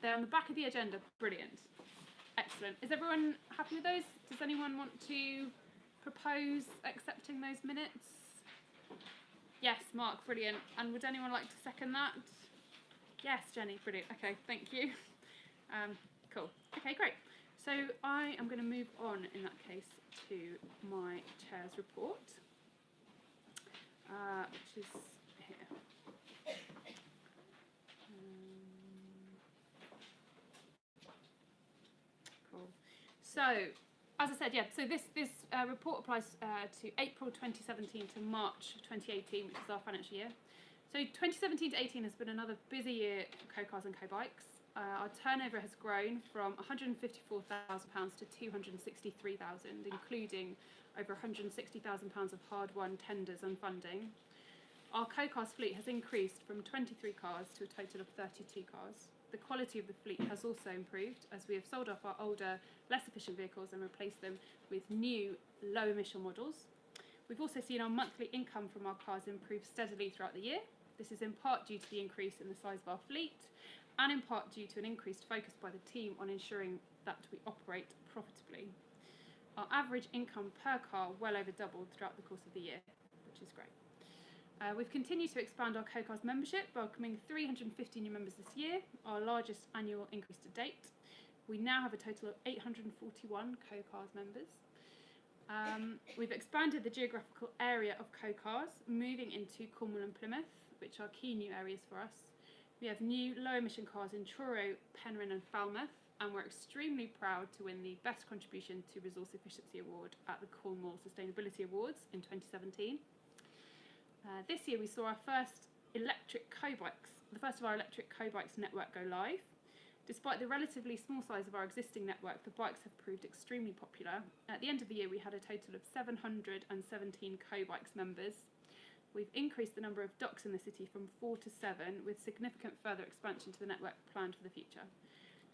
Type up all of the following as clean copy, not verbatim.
They're on the back of the agenda. Brilliant. Excellent. Is everyone happy with those? Does anyone want to propose accepting those minutes? Yes, Mark, brilliant. And would anyone like to second that? Yes, Jenny, brilliant. Okay, thank you. Cool. Okay, great. So I am going to move on in that case to my chair's report, which is here. Cool. So, as I said, yeah, so this report applies to April 2017 to March 2018, which is our financial year. So 2017 to 18 has been another busy year for Co Cars and Co Bikes. Our turnover has grown from £154,000 to £263,000, including over £160,000 of hard-won tenders and funding. Our Co Cars fleet has increased from 23 cars to a total of 32 cars. The quality of the fleet has also improved as we have sold off our older, less efficient vehicles and replaced them with new, low-emission models. We've also seen our monthly income from our cars improve steadily throughout the year. This is in part due to the increase in the size of our fleet and in part due to an increased focus by the team on ensuring that we operate profitably. Our average income per car well over doubled throughout the course of the year, which is great. We've continued to expand our Co Cars membership, welcoming 350 new members this year, our largest annual increase to date. We now have a total of 841 Co Cars members. We've expanded the geographical area of Co Cars, moving into Cornwall and Plymouth, which are key new areas for us. We have new low-emission cars in Truro, Penryn and Falmouth, and we're extremely proud to win the Best Contribution to Resource Efficiency Award at the Cornwall Sustainability Awards in 2017. This year we saw our first electric co-bikes, the first of our electric co-bikes network go live. Despite the relatively small size of our existing network, the bikes have proved extremely popular. At the end of the year we had a total of 717 co-bikes members. We've increased the number of docks in the city from 4 to 7, with significant further expansion to the network planned for the future.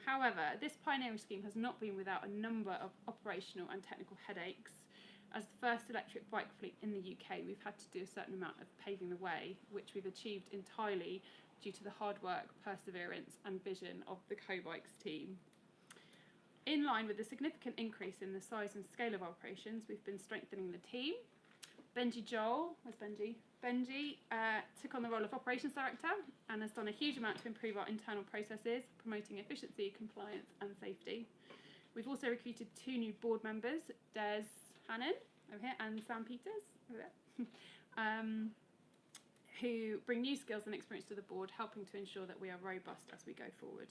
However, this pioneering scheme has not been without a number of operational and technical headaches. As the first electric bike fleet in the UK, we've had to do a certain amount of paving the way, which we've achieved entirely due to the hard work, perseverance and vision of the Co Bikes team. In line with the significant increase in the size and scale of our operations, we've been strengthening the team. Benji Joel, where's Benji? Benji took on the role of Operations Director and has done a huge amount to improve our internal processes, promoting efficiency, compliance and safety. We've also recruited 2 new board members, Des Hannon over here and Sam Peters over there, who bring new skills and experience to the board, helping to ensure that we are robust as we go forward.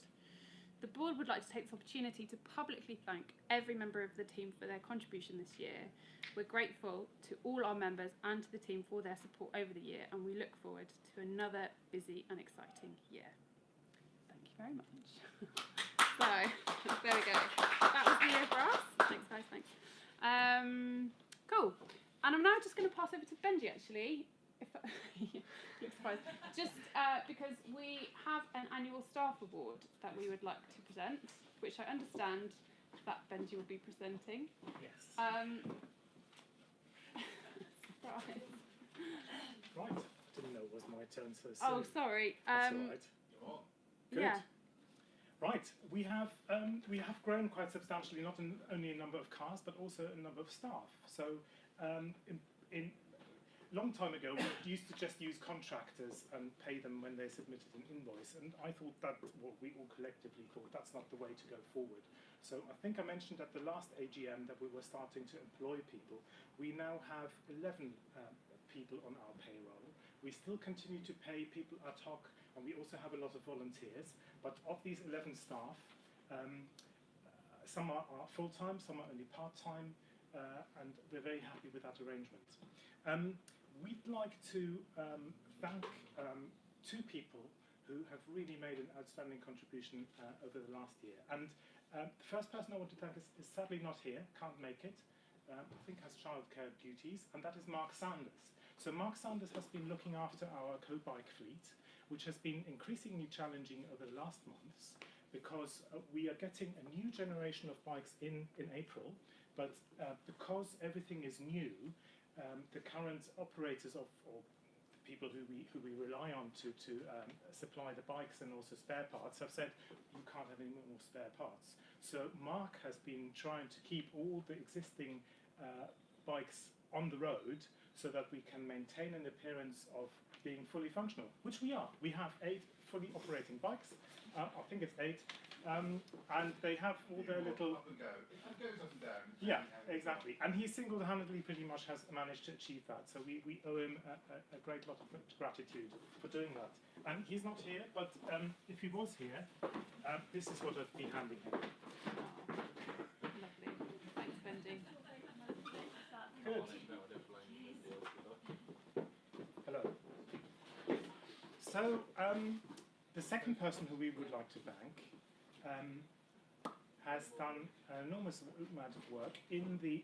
The board would like to take this opportunity to publicly thank every member of the team for their contribution this year. We're grateful to all our members and to the team for their support over the year, and we look forward to another busy and exciting year. Thank you very much. So, there we go. That was the year for us. Thanks guys, thanks. Cool. And I'm now just going to pass over to Benji actually. Look surprised. Just because we have an annual staff award that we would like to present, which I understand that Benji will be presenting. Yes. Surprise. Right. Didn't know it was my turn so soon. Oh, sorry. That's all right. You're on. Good. Yeah. Right. We have grown quite substantially, not only in number of cars, but also in number of staff. So, in long time ago, we used to just use contractors and pay them when they submitted an invoice, and I thought that, well, we all collectively thought that's not the way to go forward. So I think I mentioned at the last AGM that we were starting to employ people. We now have 11 people on our payroll. We still continue to pay people ad hoc, and we also have a lot of volunteers. But of these 11 staff, some are full-time, some are only part-time, and we're very happy with that arrangement. We'd like to thank 2 people who have really made an outstanding contribution over the last year. And the first person I want to thank is sadly not here, can't make it, I think has childcare duties, and that is Mark Sanders. So Mark Sanders has been looking after our co-bike fleet, which has been increasingly challenging over the last months, because we are getting a new generation of bikes in April, but because everything is new, the current operators or people who we rely on to supply the bikes and also spare parts have said you can't have any more spare parts. So Mark has been trying to keep all the existing bikes on the road so that we can maintain an appearance of being fully functional, which we are. We have 8 fully operating bikes. I think it's 8. And they have all their little... Up and go. It goes up and down. Yeah, exactly. And he single-handedly pretty much has managed to achieve that. So we owe him a great lot of gratitude for doing that. And he's not here, but if he was here, this is what I'd be handing him. Lovely. Thanks, Bendy. Good. Hello. So the second person who we would like to thank has done an enormous amount of work in the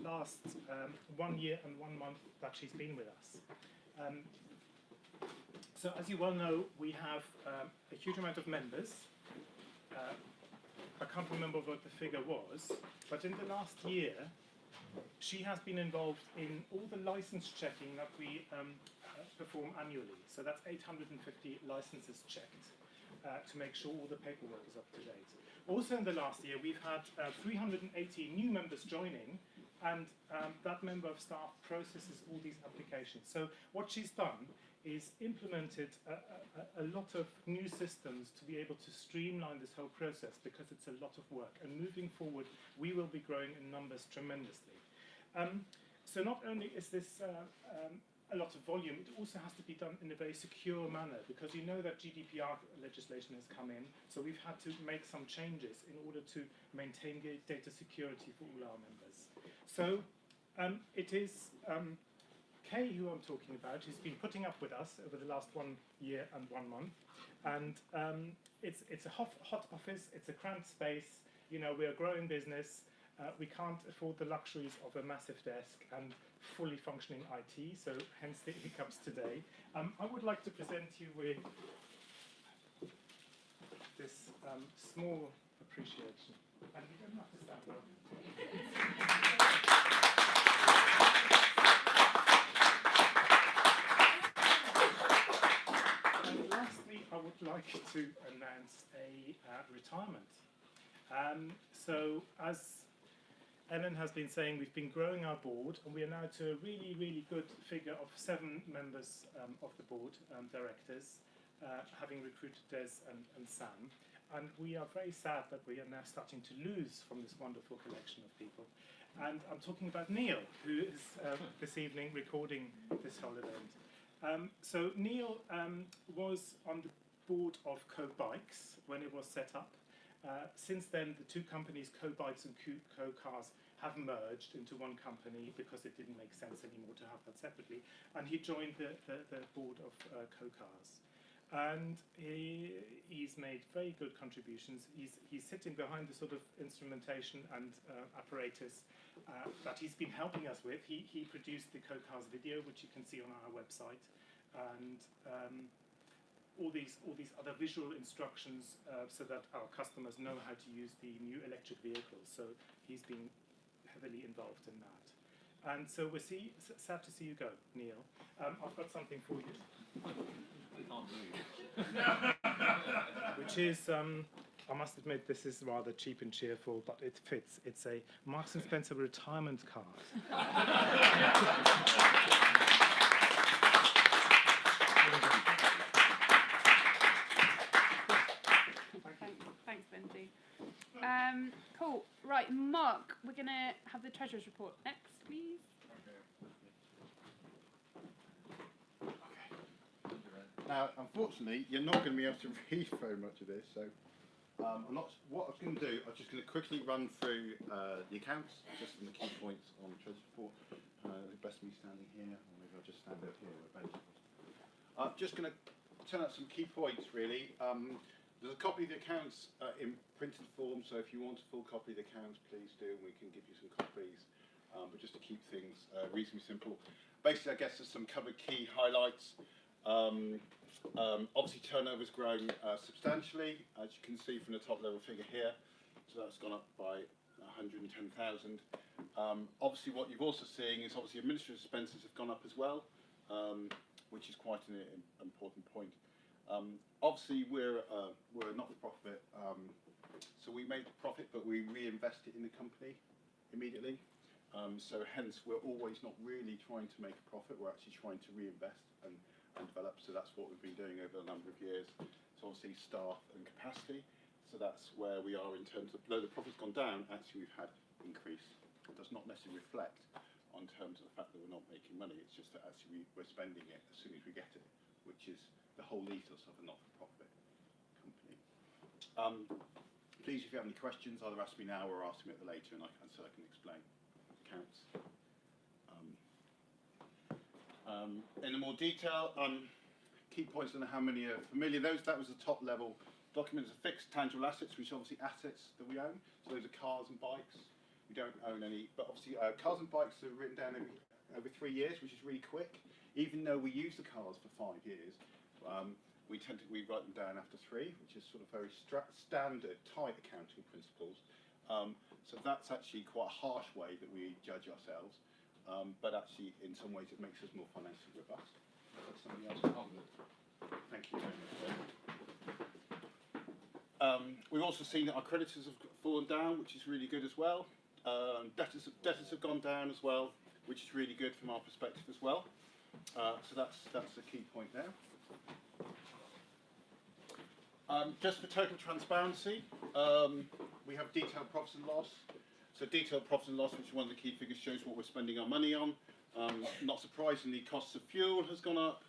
last 1 year and 1 month that she's been with us. So as you well know, we have a huge amount of members. I can't remember what the figure was, but in the last year, she has been involved in all the license checking that we perform annually. So that's 850 licenses checked to make sure all the paperwork is up to date. Also in the last year, we've had 380 new members joining, and that member of staff processes all these applications. So what she's done is implemented a lot of new systems to be able to streamline this whole process, because it's a lot of work. And moving forward, we will be growing in numbers tremendously. So not only is this a lot of volume, it also has to be done in a very secure manner, because you know that GDPR legislation has come in, so we've had to make some changes in order to maintain data security for all our members. So it is Kay, who I'm talking about, who's been putting up with us over the last 1 year and 1 month, and it's a hot office, it's a cramped space, you know, we're a growing business. We can't afford the luxuries of a massive desk and fully functioning IT, so hence the hiccups today. I would like to present you with this small appreciation. And you don't have to stand up. And lastly, I would like to announce a retirement. So as Ellen has been saying, we've been growing our board, and we are now to a really, really good figure of 7 members of the board, directors, having recruited Des and Sam. And we are very sad that we are now starting to lose from this wonderful collection of people. And I'm talking about Neil, who is this evening recording this whole event. So Neil was on the board of Co Bikes when it was set up. Since then, the 2 companies, Co Bikes and Co Cars, have merged into one company because it didn't make sense anymore to have that separately. And he joined the board of Co Cars. And he's made very good contributions. He's sitting behind the sort of instrumentation and apparatus that he's been helping us with. He produced the Co Cars video, which you can see on our website. And all these other visual instructions so that our customers know how to use the new electric vehicles. So he's been heavily involved in that. And so we're sad to see you go, Neil. I've got something for you. Which is, I must admit, this is rather cheap and cheerful, but it fits. It's a Marks & Spencer retirement card. Thanks, Bendy. Cool. Right, Mark, we're going to have the Treasurer's Report next, please. Now, unfortunately, you're not going to be able to read very much of this, so what I was going to do, I'm just going to quickly run through the accounts, just some of the key points on the Treasurer's Report. Best me standing here, or maybe I'll just stand out here where Ben is. I'm just going to turn out some key points, really. There's a copy of the accounts in printed form, so if you want a full copy of the accounts, please do, and we can give you some copies. But just to keep things reasonably simple. Basically, I guess there's some covered key highlights. Obviously, turnover's grown substantially, as you can see from the top level figure here. So that's gone up by 110,000. Obviously, what you've also seeing is obviously administrative expenses have gone up as well. which is quite an important point. Obviously, we're a not-for-profit, so we make profit, but we reinvest it in the company immediately. So hence, we're always not really trying to make a profit. We're actually trying to reinvest and develop. So that's what we've been doing over a number of years. So obviously, staff and capacity. So that's where we are in terms of, though the profit's gone down, actually we've had increase. It does not necessarily reflect on terms of the fact that we're not making money. It's just that actually we're spending it as soon as we get it, which is the whole ethos of a not-for-profit company. Please, if you have any questions, either ask me now or ask me at the later, so I can explain accounts. In more detail, key points on how many are familiar. That was the top level. Documents are fixed tangible assets, which are obviously assets that we own. So those are cars and bikes. We don't own any, but obviously cars and bikes are written down over 3 years, which is really quick. Even though we use the cars for 5 years, we write them down after 3, which is sort of very standard, tight accounting principles. So that's actually quite a harsh way that we judge ourselves, but actually in some ways it makes us more financially robust. That's something else. Thank you very much. We've also seen that our creditors have fallen down, which is really good as well. Debtors have gone down as well, which is really good from our perspective as well. So that's a key point there. Just for total transparency, we have detailed profits and loss. So detailed profits and loss, which is one of the key figures, shows what we're spending our money on. Not surprisingly, costs of fuel has gone up,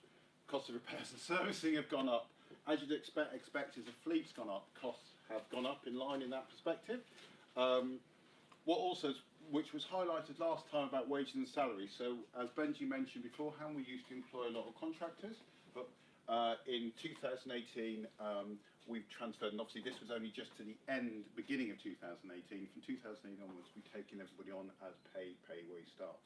costs of repairs and servicing have gone up. As you'd expect as the fleet's gone up, costs have gone up in line in that perspective. Which was highlighted last time about wages and salaries. So as Benji mentioned beforehand, we used to employ a lot of contractors, but in 2018 we've transferred, and obviously this was only just to the beginning of 2018. From 2018 onwards, we've taken everybody on as pay-wage staff.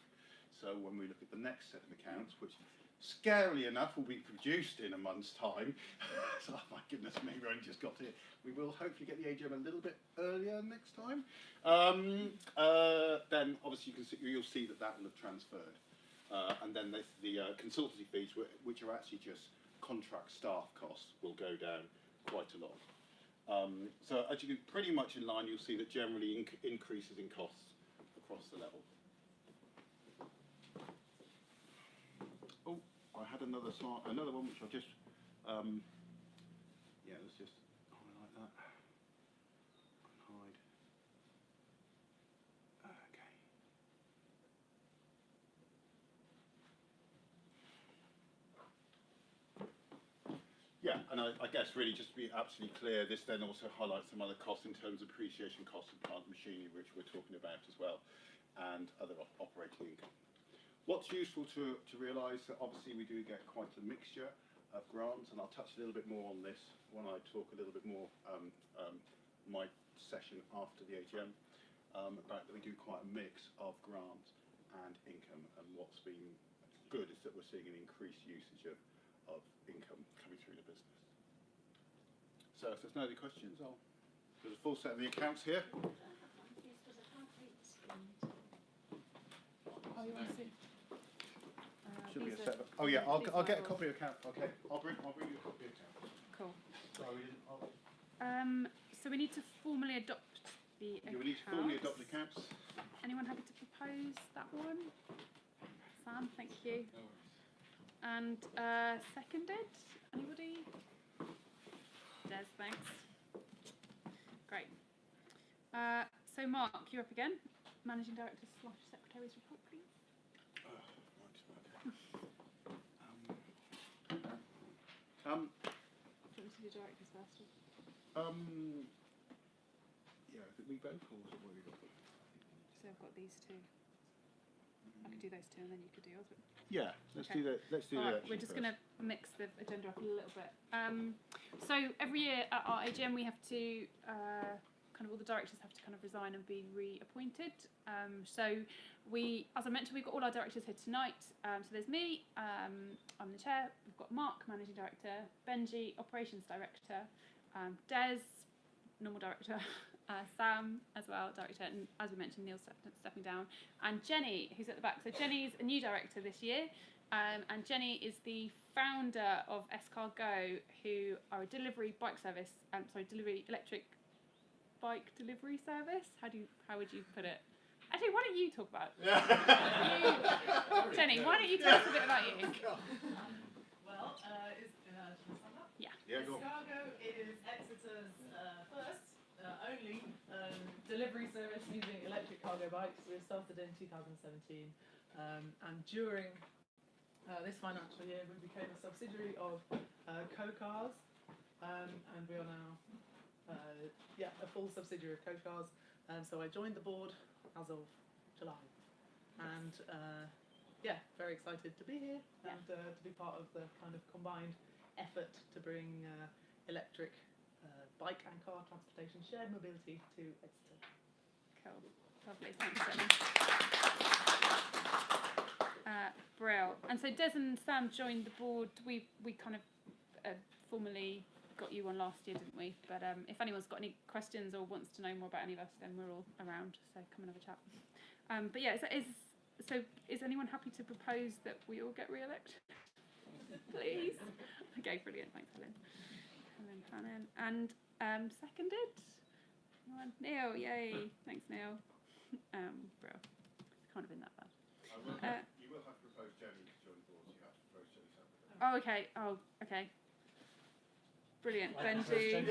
So when we look at the next set of accounts, which scarily enough will be produced in a month's time, so oh my goodness me, we only just got here. We will hopefully get the AGM a little bit earlier next time. Then obviously you'll see that will have transferred. And then the consultancy fees, which are actually just contract staff costs, will go down quite a lot. So as you can pretty much in line, you'll see that generally increases in costs across the level. Oh, I had another one which I'll just, yeah, let's just highlight that. Hide. Okay. Yeah, and I guess really just to be absolutely clear, this then also highlights some other costs in terms of depreciation costs of plant and machinery, which we're talking about as well, and other operating income. What's useful to realise that obviously we do get quite a mixture of grants, and I'll touch a little bit more on this when I talk a little bit more my session after the AGM, about that we do quite a mix of grants and income, and what's been good is that we're seeing an increased usage of income coming through the business. So if there's no other questions, there's a full set of the accounts here. Oh, you want to see? Should be a set of, oh yeah, I'll get a copy of account. Okay, I'll bring you a copy of account. Cool. Sorry, we didn't. So we need to formally adopt the accounts. Yeah, we need to formally adopt the accounts. Anyone happy to propose that one? Sam, thank you. No worries. And seconded? Anybody? Des, thanks. Great. So Mark, you're up again. Managing Director / Secretary's report, please. Right, okay. Do you want to do directors first? Yeah, is it we both or is it what we got? So I've got these two. I could do those two and then you could do yours. But Yeah, let's Okay. do that. Let's do All that. right, we're just going to mix the agenda up a little bit. So every year at our AGM we have to, kind of all the directors have to kind of resign and be reappointed. So as I mentioned, we've got all our directors here tonight. So there's me, I'm the chair. We've got Mark, Managing Director, Benji, Operations Director, Des, Normal Director, Sam as well, Director, and as we mentioned, Neil's stepping down, and Jenny, who's at the back. So Jenny's a new director this year. And Jenny is the founder of Co Go, who are a delivery bike service. Delivery electric bike delivery service. How would you put it? Actually, why don't you talk about it? Jenny, why don't you tell us a bit about you? Well, should I sum up? Yeah. Go on. Cargo is Exeter's first, only delivery service using electric cargo bikes. We started in 2017, and during this financial year, we became a subsidiary of Co Cars, and we are now a full subsidiary of Co Cars. And so I joined the board as of July, and very excited to be here and to be part of the kind of combined effort to bring electric bike and car transportation, shared mobility to Exeter. Cool. Lovely. Thanks, Jenny. Brill. And so Des and Sam joined the board. We kind of formally got you on last year, didn't we? But if anyone's got any questions or wants to know more about any of us, then we're all around. So come and have a chat. But yeah, is anyone happy to propose that we all get re-elected? Please. Okay, brilliant. Thanks, Helen. And seconded. Neil, yay! Thanks, Neil. Bro, kind of in that bad. You will have to propose Jenny to join the board, so you have to propose Jenny separately. Oh, okay. Okay. Brilliant. Benji.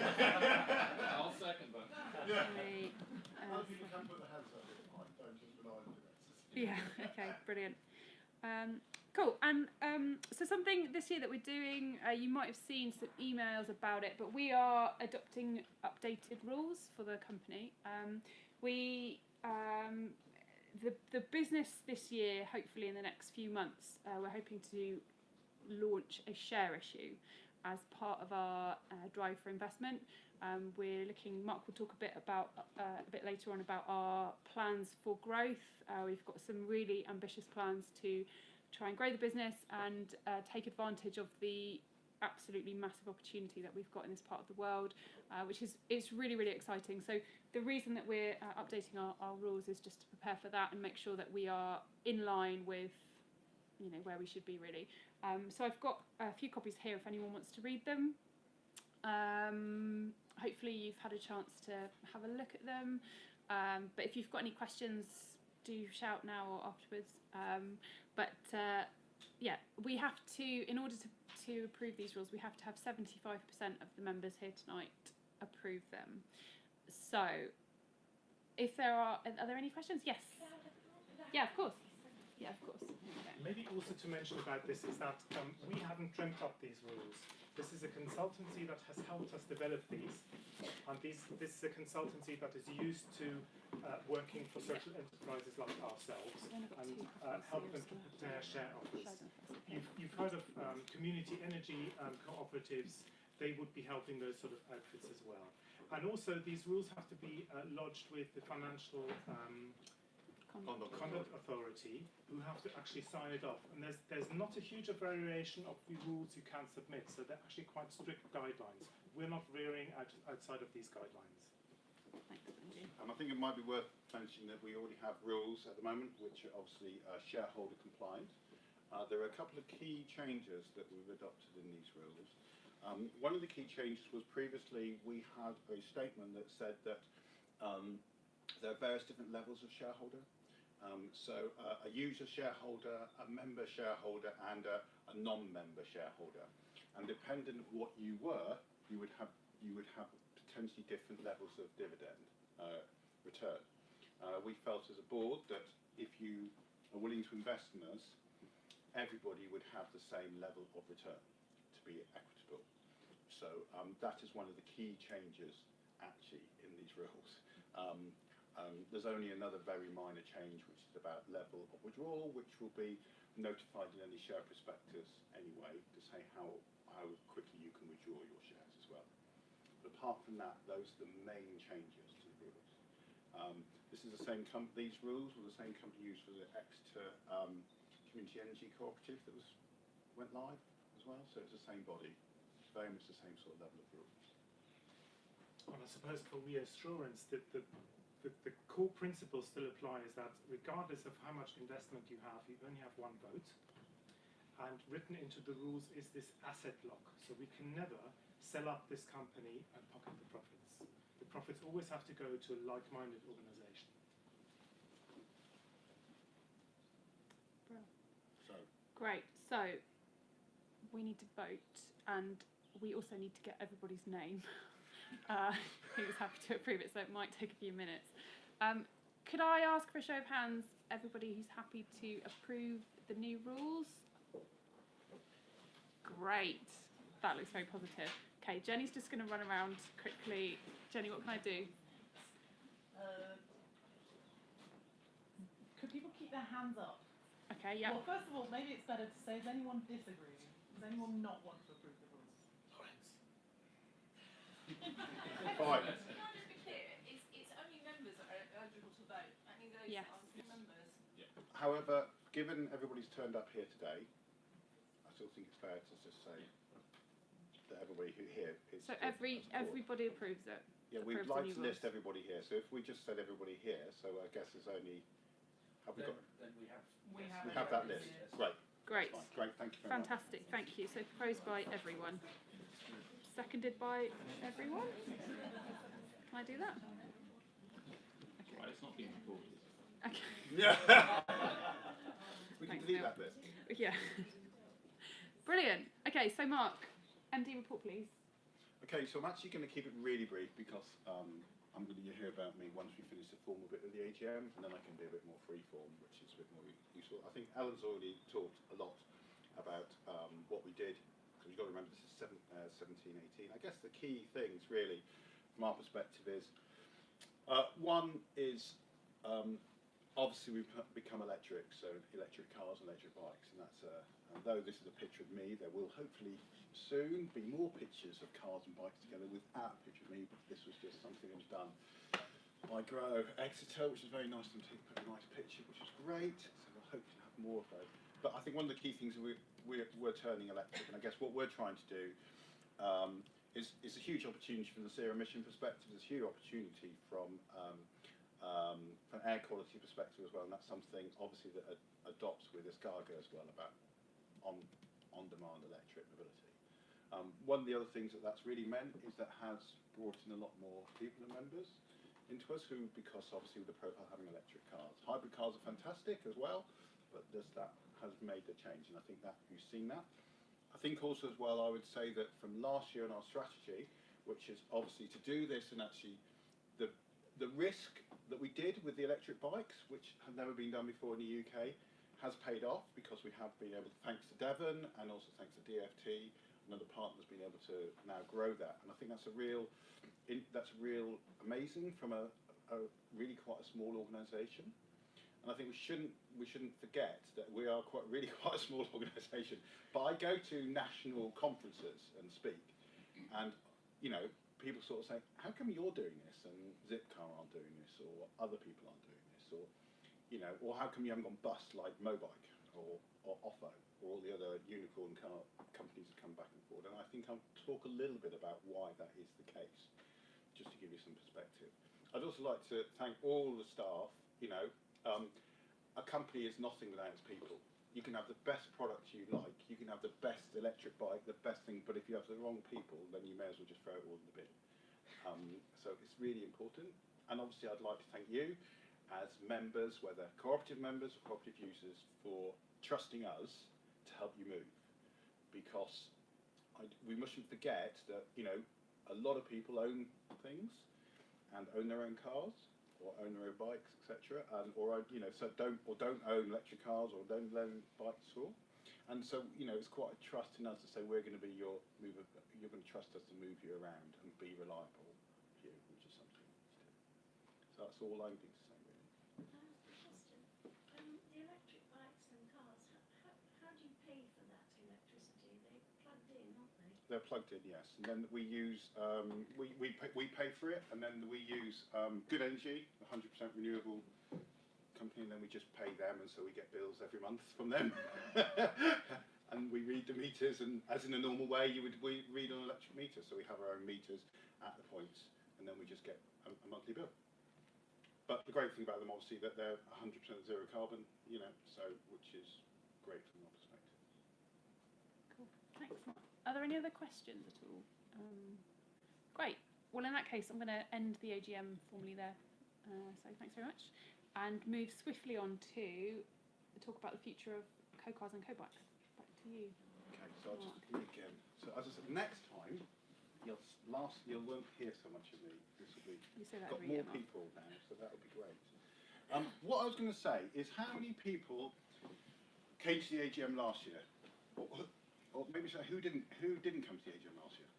I'll second that. Okay, You can put the hands up, it's fine. Don't just rely on the rest. yeah. Okay. Brilliant. Cool. And so something this year that we're doing, you might have seen some emails about it, but we are adopting updated rules for the company. The business this year, hopefully in the next few months, we're hoping to launch a share issue as part of our drive for investment. We're looking. Mark will talk a bit later on about our plans for growth. We've got some really ambitious plans to try and grow the business and take advantage of the absolutely massive opportunity that we've got in this part of the world, which is really, really exciting. So the reason that we're updating our rules is just to prepare for that and make sure that we are in line with where we should be really. So I've got a few copies here if anyone wants to read them. Hopefully you've had a chance to have a look at them, but if you've got any questions, do shout now or afterwards. We have to, in order to approve these rules, we have to have 75% of the members here tonight approve them. So if are there any questions? Yes. Yeah, of course. Yeah, of course. Maybe also to mention about this is that we haven't dreamt up these rules. This is a consultancy that has helped us develop these, and this is a consultancy that is used to working for social enterprises like ourselves and help them to prepare share offers. You've heard of community energy cooperatives. They would be helping those sort of outfits as well. And also these rules have to be lodged with the financial Conduct Authority, who have to actually sign it off. And there's not a huge variation of the rules you can submit, so they're actually quite strict guidelines. We're not veering outside of these guidelines. Thanks, Benji. I think it might be worth mentioning that we already have rules at the moment which are obviously shareholder compliant. There are a couple of key changes that we've adopted in these rules. One of the key changes was previously we had a statement that said that there are various different levels of shareholder. So a user shareholder, a member shareholder, and a non-member shareholder. And depending on what you were, you would have potentially different levels of dividend return. We felt as a board that if you are willing to invest in us, everybody would have the same level of return to be equitable. So that is one of the key changes actually in these rules. There's only another very minor change, which is about level of withdrawal, which will be notified in any share prospectus anyway to say how quickly you can withdraw your shares as well. But apart from that, those are the main changes to the rules. This is the same these rules were the same company used for the Exeter Community Energy Cooperative that went live as well, so it's the same body, very much the same sort of level of rules. And I suppose for reassurance that the core principle still applies, that regardless of how much investment you have, you only have one vote. And written into the rules is this asset lock. So we can never sell up this company and pocket the profits. The profits always have to go to a like-minded organisation. So, Great. So we need to vote, and we also need to get everybody's name who's happy to approve it. So it might take a few minutes. Could I ask for a show of hands, everybody who's happy to approve the new rules? Great. That looks very positive. Okay, Jenny's just going to run around quickly. Jenny, what can I do? Could people keep their hands up? Okay, yeah. Well, first of all, maybe it's better to say, does anyone disagree? Does anyone not want to approve the rules? fine. Can I just be clear? It's only members that are eligible to vote. Only those Yes. that aren't members. However, given everybody's turned up here today, I still think it's fair to just say that everybody who here is. So everybody approves it. Yeah, we'd approves the like new to list everybody here. So if we just said everybody here, so I guess there's only. Have we got? Then we have. We have that list. Great. Great. Fine. Great. Thank you very much. Fantastic. Thank you. So proposed by everyone. Seconded by everyone. Can I do that? Right, it's not being recorded. Okay. Yeah. We can Thanks, delete Neil. that list. Yeah. Brilliant. Okay, so Mark, MD report, please. Okay, so I'm actually going to keep it really brief because I'm going to hear about me once we finish the formal bit of the AGM, and then I can be a bit more free-form, which is a bit more useful. I think Alan's already talked a lot about what we did, because you've got to remember this is 17, 18. I guess the key things, really, from our perspective is, one is obviously we've become electric, so electric cars and electric bikes, and that's and though this is a picture of me, there will hopefully soon be more pictures of cars and bikes together without a picture of me, but this was just something that was done by Exeter, which is very nice of them to put a nice picture, which is great, so we'll hopefully have more of those. But I think one of the key things is we're turning electric, and I guess what we're trying to do is a huge opportunity from the zero emission perspective. There's a huge opportunity from an air quality perspective as well, and that's something obviously that adopts with Escargo as well about on-demand electric mobility. One of the other things that's really meant is that has brought in a lot more people and members into us who, because obviously with the profile having electric cars. Hybrid cars are fantastic as well, but that has made the change, and I think that you've seen that. I think also as well, I would say that from last year in our strategy, which is obviously to do this, and actually the risk that we did with the electric bikes, which had never been done before in the UK, has paid off because we have been able to, thanks to Devon and also thanks to DFT and other partners, being able to now grow that. And I think that's real amazing from a really quite a small organisation. And I think we shouldn't forget that we are really quite a small organisation. But I go to national conferences and speak, and people sort of say, "How come you're doing this and Zipcar aren't doing this, or other people aren't doing this, or or how come you haven't gone bust like Mobike or Offo or all the other unicorn car companies that come back and forth?" And I think I'll talk a little bit about why that is the case, just to give you some perspective. I'd also like to thank all the staff. A company is nothing without its people. You can have the best product you like, you can have the best electric bike, the best thing, but if you have the wrong people, then you may as well just throw it all in the bin. So it's really important. And obviously I'd like to thank you as members, whether cooperative members or cooperative users, for trusting us to help you move. Because we mustn't forget that, a lot of people own things and own their own cars, or own their own bikes, etc., so don't own electric cars or don't own bikes at all. And so it's quite a trust in us to say we're going to be your mover. You're going to trust us to move you around and be reliable here, which is something we need to do. So that's all I'm going to say really. Question. The electric bikes and cars, how do you pay for that electricity? They're plugged in, aren't they? They're plugged in, yes. And then we use we pay for it, and then we use Good Energy, 100% renewable company, and then we just pay them, and so we get bills every month from them. And we read the meters, and as in a normal way, we read an electric meter. So we have our own meters at the points, and then we just get a monthly bill. But the great thing about them, obviously, that they're 100% zero carbon, so which is great from our perspective. Thanks. Are there any other questions at all? Great. Well, in that case, I'm going to end the AGM formally there. So thanks very much. And move swiftly on to talk about the future of Co Cars and Co Bikes. Back to you. Okay, so I'll just again. So as I said, next time you won't hear so much of me. This will be You say that got every year, more Mark. people now, so that would be great. What I was going to say is, how many people came to the AGM last year, or maybe say who didn't come to the AGM last year?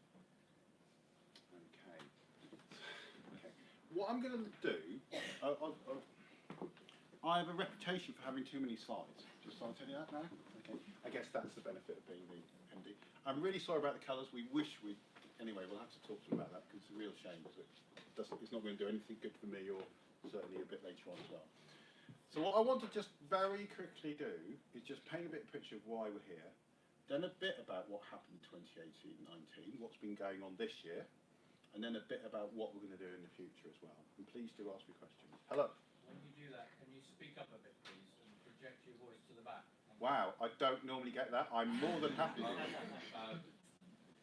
Okay. What I'm going to do, I have a reputation for having too many slides. Just so I'll tell you that now. Okay. I guess that's the benefit of being the MD. I'm really sorry about the colours. We wish we. Anyway, we'll have to talk to them about that because it's a real shame. It's not going to do anything good for me, or certainly a bit later on as well. So what I want to just very quickly do is just paint a bit of a picture of why we're here, then a bit about what happened in 2018-19, what's been going on this year, and then a bit about what we're going to do in the future as well. And please do ask me questions. Hello. When you do that, can you speak up a bit, please, and project your voice to the back? Wow, I don't normally get that. I'm more than happy to.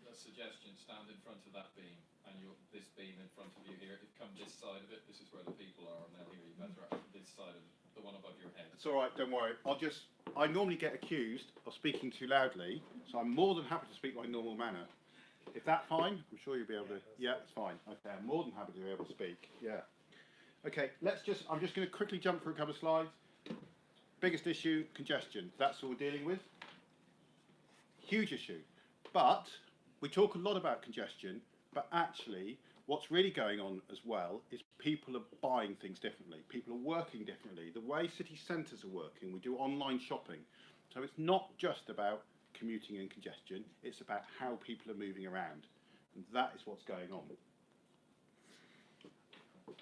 A suggestion, stand in front of that beam, and this beam in front of you here, come this side of it, this is where the people are, and they'll hear you better at this side of the one above your head. It's all right, don't worry. I normally get accused of speaking too loudly, so I'm more than happy to speak my normal manner. Is that fine? I'm sure you'll be able to. Yeah, it's fine. Okay, I'm more than happy to be able to speak. Yeah. Okay, I'm just going to quickly jump through a couple of slides. Biggest issue, congestion. That's what we're dealing with. Huge issue. But we talk a lot about congestion, but actually what's really going on as well is people are buying things differently. People are working differently. The way city centres are working, we do online shopping. So it's not just about commuting and congestion, it's about how people are moving around. And that is what's going on.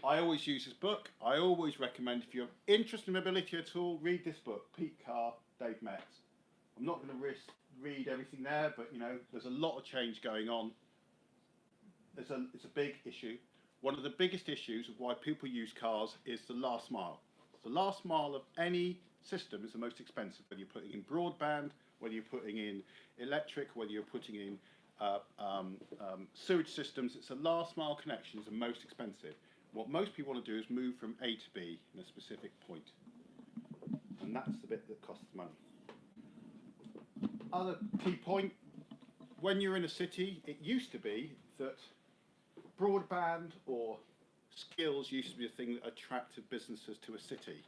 I always use this book. I always recommend, if you're interested in mobility at all, read this book, Pete Carr, Dave Metz. I'm not going to read everything there, but you know, there's a lot of change going on. It's a big issue. One of the biggest issues of why people use cars is the last mile. The last mile of any system is the most expensive, whether you're putting in broadband, whether you're putting in electric, whether you're putting in sewage systems. It's the last mile connection is the most expensive. What most people want to do is move from A to B in a specific point. And that's the bit that costs money. Other key point, when you're in a city, it used to be that broadband or skills used to be a thing that attracted businesses to a city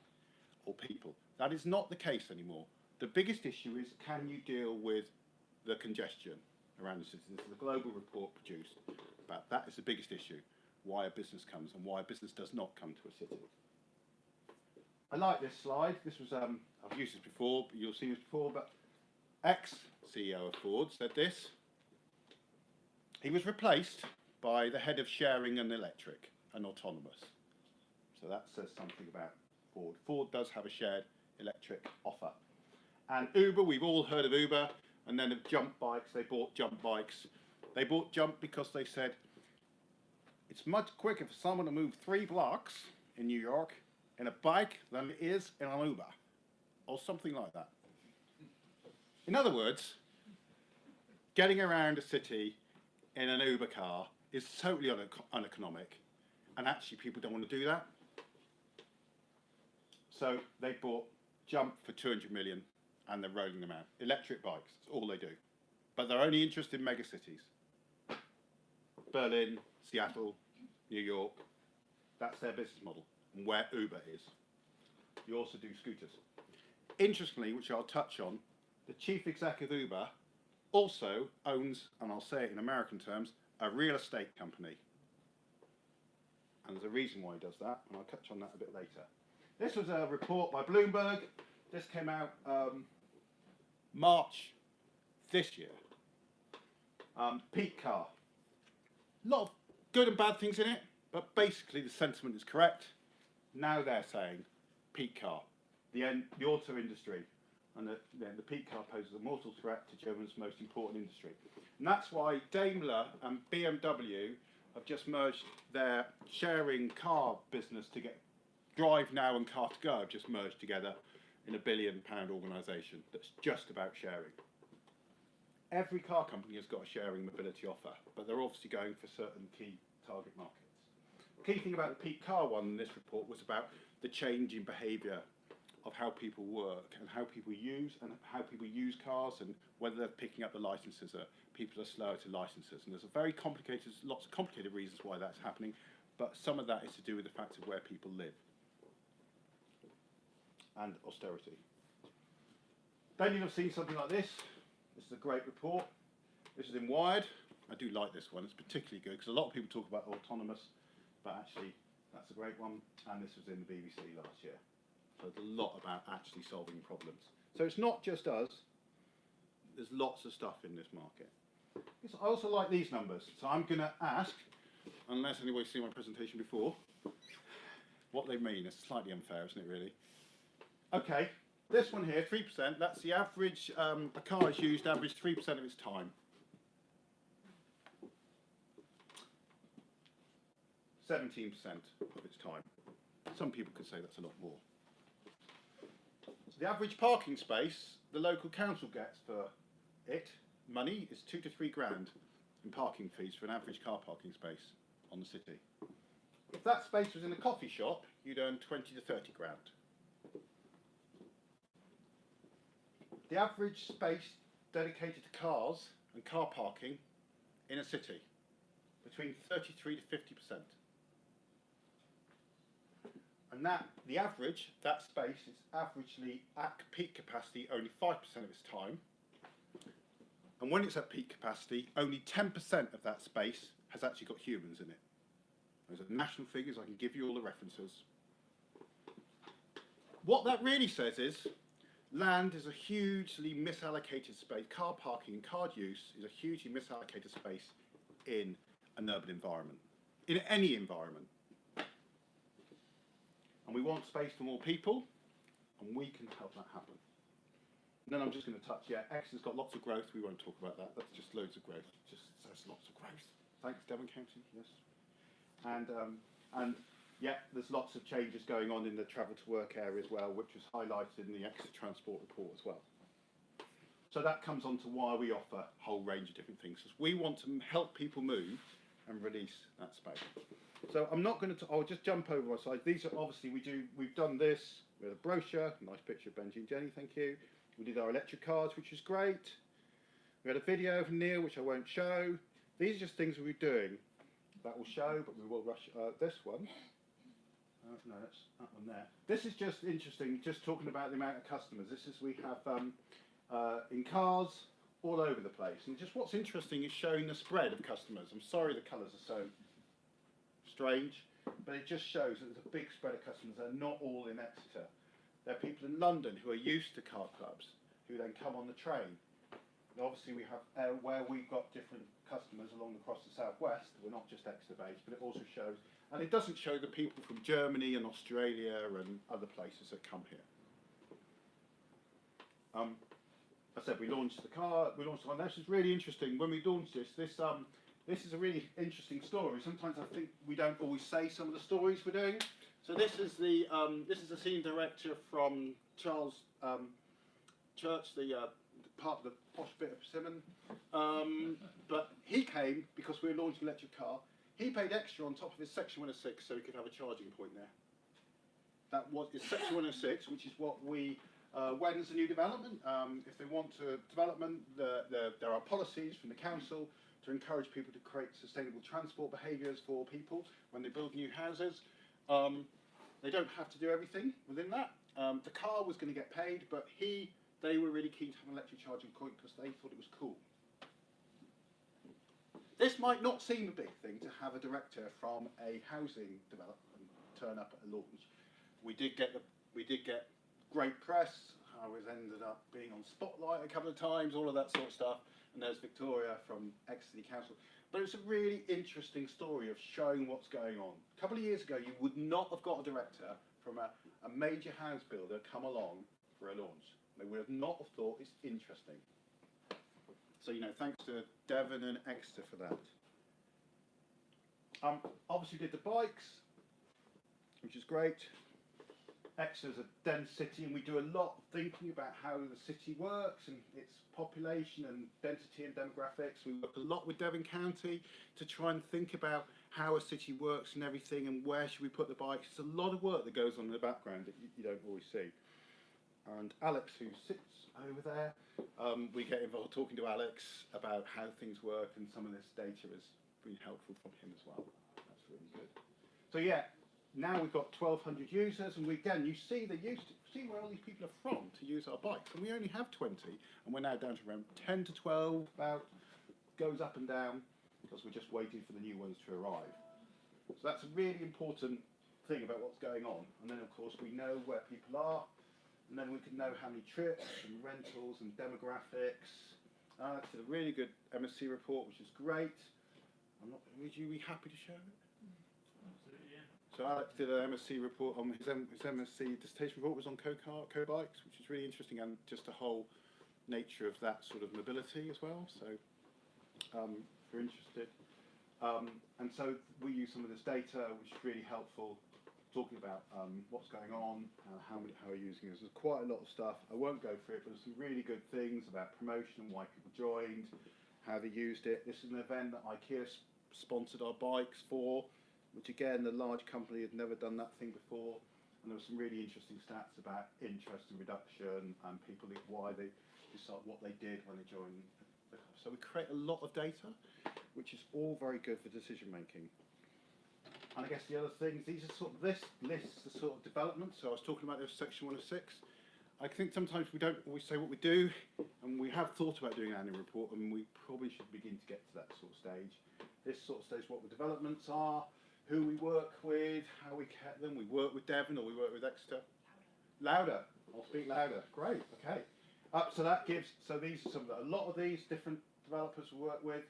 or people. That is not the case anymore. The biggest issue is, can you deal with the congestion around the city? This is a global report produced about that. Is the biggest issue, why a business comes and why a business does not come to a city. I like this slide. This was, I've used this before, but you'll see this before, but ex-CEO of Ford said this. He was replaced by the head of sharing and electric and autonomous. So that says something about Ford. Ford does have a shared electric offer. And Uber, we've all heard of Uber, and then of Jump Bikes, they bought Jump Bikes. They bought Jump because they said, it's much quicker for someone to move 3 blocks in New York in a bike than it is in an Uber, or something like that. In other words, getting around a city in an Uber car is totally uneconomic, and actually people don't want to do that. So they bought Jump for 200 million, and they're rolling them out. Electric bikes, that's all they do. But they're only interested in megacities. Berlin, Seattle, New York, that's their business model, and where Uber is. You also do scooters. Interestingly, which I'll touch on, the chief exec of Uber also owns, and I'll say it in American terms, a real estate company. And there's a reason why he does that, and I'll touch on that a bit later. This was a report by Bloomberg. This came out March this year. Pete Carr. A lot of good and bad things in it, but basically the sentiment is correct. Now they're saying Pete Carr, the auto industry, and the Pete Carr poses a mortal threat to Germany's most important industry. And that's why Daimler and BMW have just merged their sharing car business to get Drive Now and Car to Go have just merged together in £1 billion organisation that's just about sharing. every car company has got a sharing mobility offer, but they're obviously going for certain key target markets. The key thing about the peak car one in this report was about the change in behaviour of how people work and how people use cars, and whether they're picking up the licences, or people are slower to licences. And there's lots of complicated reasons why that's happening, but some of that is to do with the fact of where people live and austerity. Then you'll have seen something like this. This is a great report. This is in Wired. I do like this one. It's particularly good because a lot of people talk about autonomous, but actually that's a great one. And this was in the BBC last year. So there's a lot about actually solving problems. So it's not just us. There's lots of stuff in this market. I also like these numbers. So I'm going to ask, unless anybody's seen my presentation before, what they mean. It's slightly unfair, isn't it, really? Okay, this one here, 3%, that's the average, a car is used average 3% of its time. 17% of its time. Some people could say that's a lot more. The average parking space the local council gets for it, money, is 2 to 3 grand in parking fees for an average car parking space on the city. If that space was in a coffee shop, you'd earn 20 to 30 grand. The average space dedicated to cars and car parking in a city, between 33 to 50%. And the average, that space is averagely at peak capacity only 5% of its time. And when it's at peak capacity, only 10% of that space has actually got humans in it. Those are national figures, I can give you all the references. What that really says is, land is a hugely misallocated space. Car parking and car use is a hugely misallocated space in an urban environment, in any environment. And we want space for more people, and we can help that happen. And then I'm just going to touch, Exeter's got lots of growth. We won't talk about that. That's just loads of growth. Just says lots of growth. Thanks, Devon County. Yes. And there's lots of changes going on in the travel to work area as well, which was highlighted in the Exeter Transport report as well. So that comes on to why we offer a whole range of different things. Because we want to help people move and release that space. So I'm not going to, I'll just jump over my slides. These are obviously, we've done this. We had a brochure, nice picture of Benji and Jenny, thank you. We did our electric cars, which was great. We had a video of Neil, which I won't show. These are just things we're doing. That will show, but we will rush this one. No, that's that one there. This is just interesting, just talking about the amount of customers. This is, we have in cars all over the place. And just what's interesting is showing the spread of customers. I'm sorry the colours are so strange, but it just shows that there's a big spread of customers. They're not all in Exeter. There are people in London who are used to car clubs, who then come on the train. And obviously we have, where we've got different customers along across the southwest, we're not just Exeter based, but it also shows, and it doesn't show the people from Germany and Australia and other places that come here. I said we launched the car, and this is really interesting. When we launched this is a really interesting story. Sometimes I think we don't always say some of the stories we're doing. So this is the scene director from Charles Church, the part of the posh bit of Persimmon. But he came because we were launching an electric car. He paid extra on top of his Section 106 so he could have a charging point there. That was his Section 106, which is what we, when there's a new development, if they want to development, there are policies from the council to encourage people to create sustainable transport behaviours for people when they build new houses. They don't have to do everything within that. The car was going to get paid, but they were really keen to have an electric charging point because they thought it was cool. This might not seem a big thing to have a director from a housing development turn up at a launch. We did get great press. I ended up being on Spotlight a couple of times, all of that sort of stuff. And there's Victoria from Exeter Council. But it's a really interesting story of showing what's going on. A couple of years ago, you would not have got a director from a major house builder come along for a launch. They would have not have thought it's interesting. So, thanks to Devon and Exeter for that. Obviously did the bikes, which is great. Exeter's a dense city, and we do a lot of thinking about how the city works and its population and density and demographics. We work a lot with Devon County to try and think about how a city works and everything, and where should we put the bikes. It's a lot of work that goes on in the background that you don't always see. And Alex, who sits over there, we get involved talking to Alex about how things work, and some of this data has been helpful from him as well. That's really good. So yeah, now we've got 1,200 users, and you see where all these people are from to use our bikes, and we only have 20, and we're now down to around 10 to 12, about, goes up and down, because we're just waiting for the new ones to arrive. So that's a really important thing about what's going on, and then of course we know where people are, and then we can know how many trips and rentals and demographics. It's a really good MSC report, which is great. Would you be happy to share it? Absolutely, yeah. So Alex did an MSC report on his MSC dissertation report was on Co Bikes, which is really interesting, and just the whole nature of that sort of mobility as well. So if you're interested, and so we use some of this data, which is really helpful, talking about what's going on, how we're using it. There's quite a lot of stuff. I won't go through it, but there's some really good things about promotion and why people joined, how they used it. This is an event that IKEA sponsored our bikes for, which again, the large company had never done that thing before. And there were some really interesting stats about interest and reduction, and people, why they decide what they did when they joined. So we create a lot of data, which is all very good for decision making. And I guess the other things, these are sort of, this lists the sort of development. So I was talking about this section 106. I think sometimes we don't always say what we do, and we have thought about doing an annual report, and we probably should begin to get to that sort of stage. This sort of stage, what the developments are, who we work with, how we get them. We work with Devon, or we work with Exeter. Louder. I'll speak louder. Great. Okay. So that gives. So these are a lot of these different developers we work with,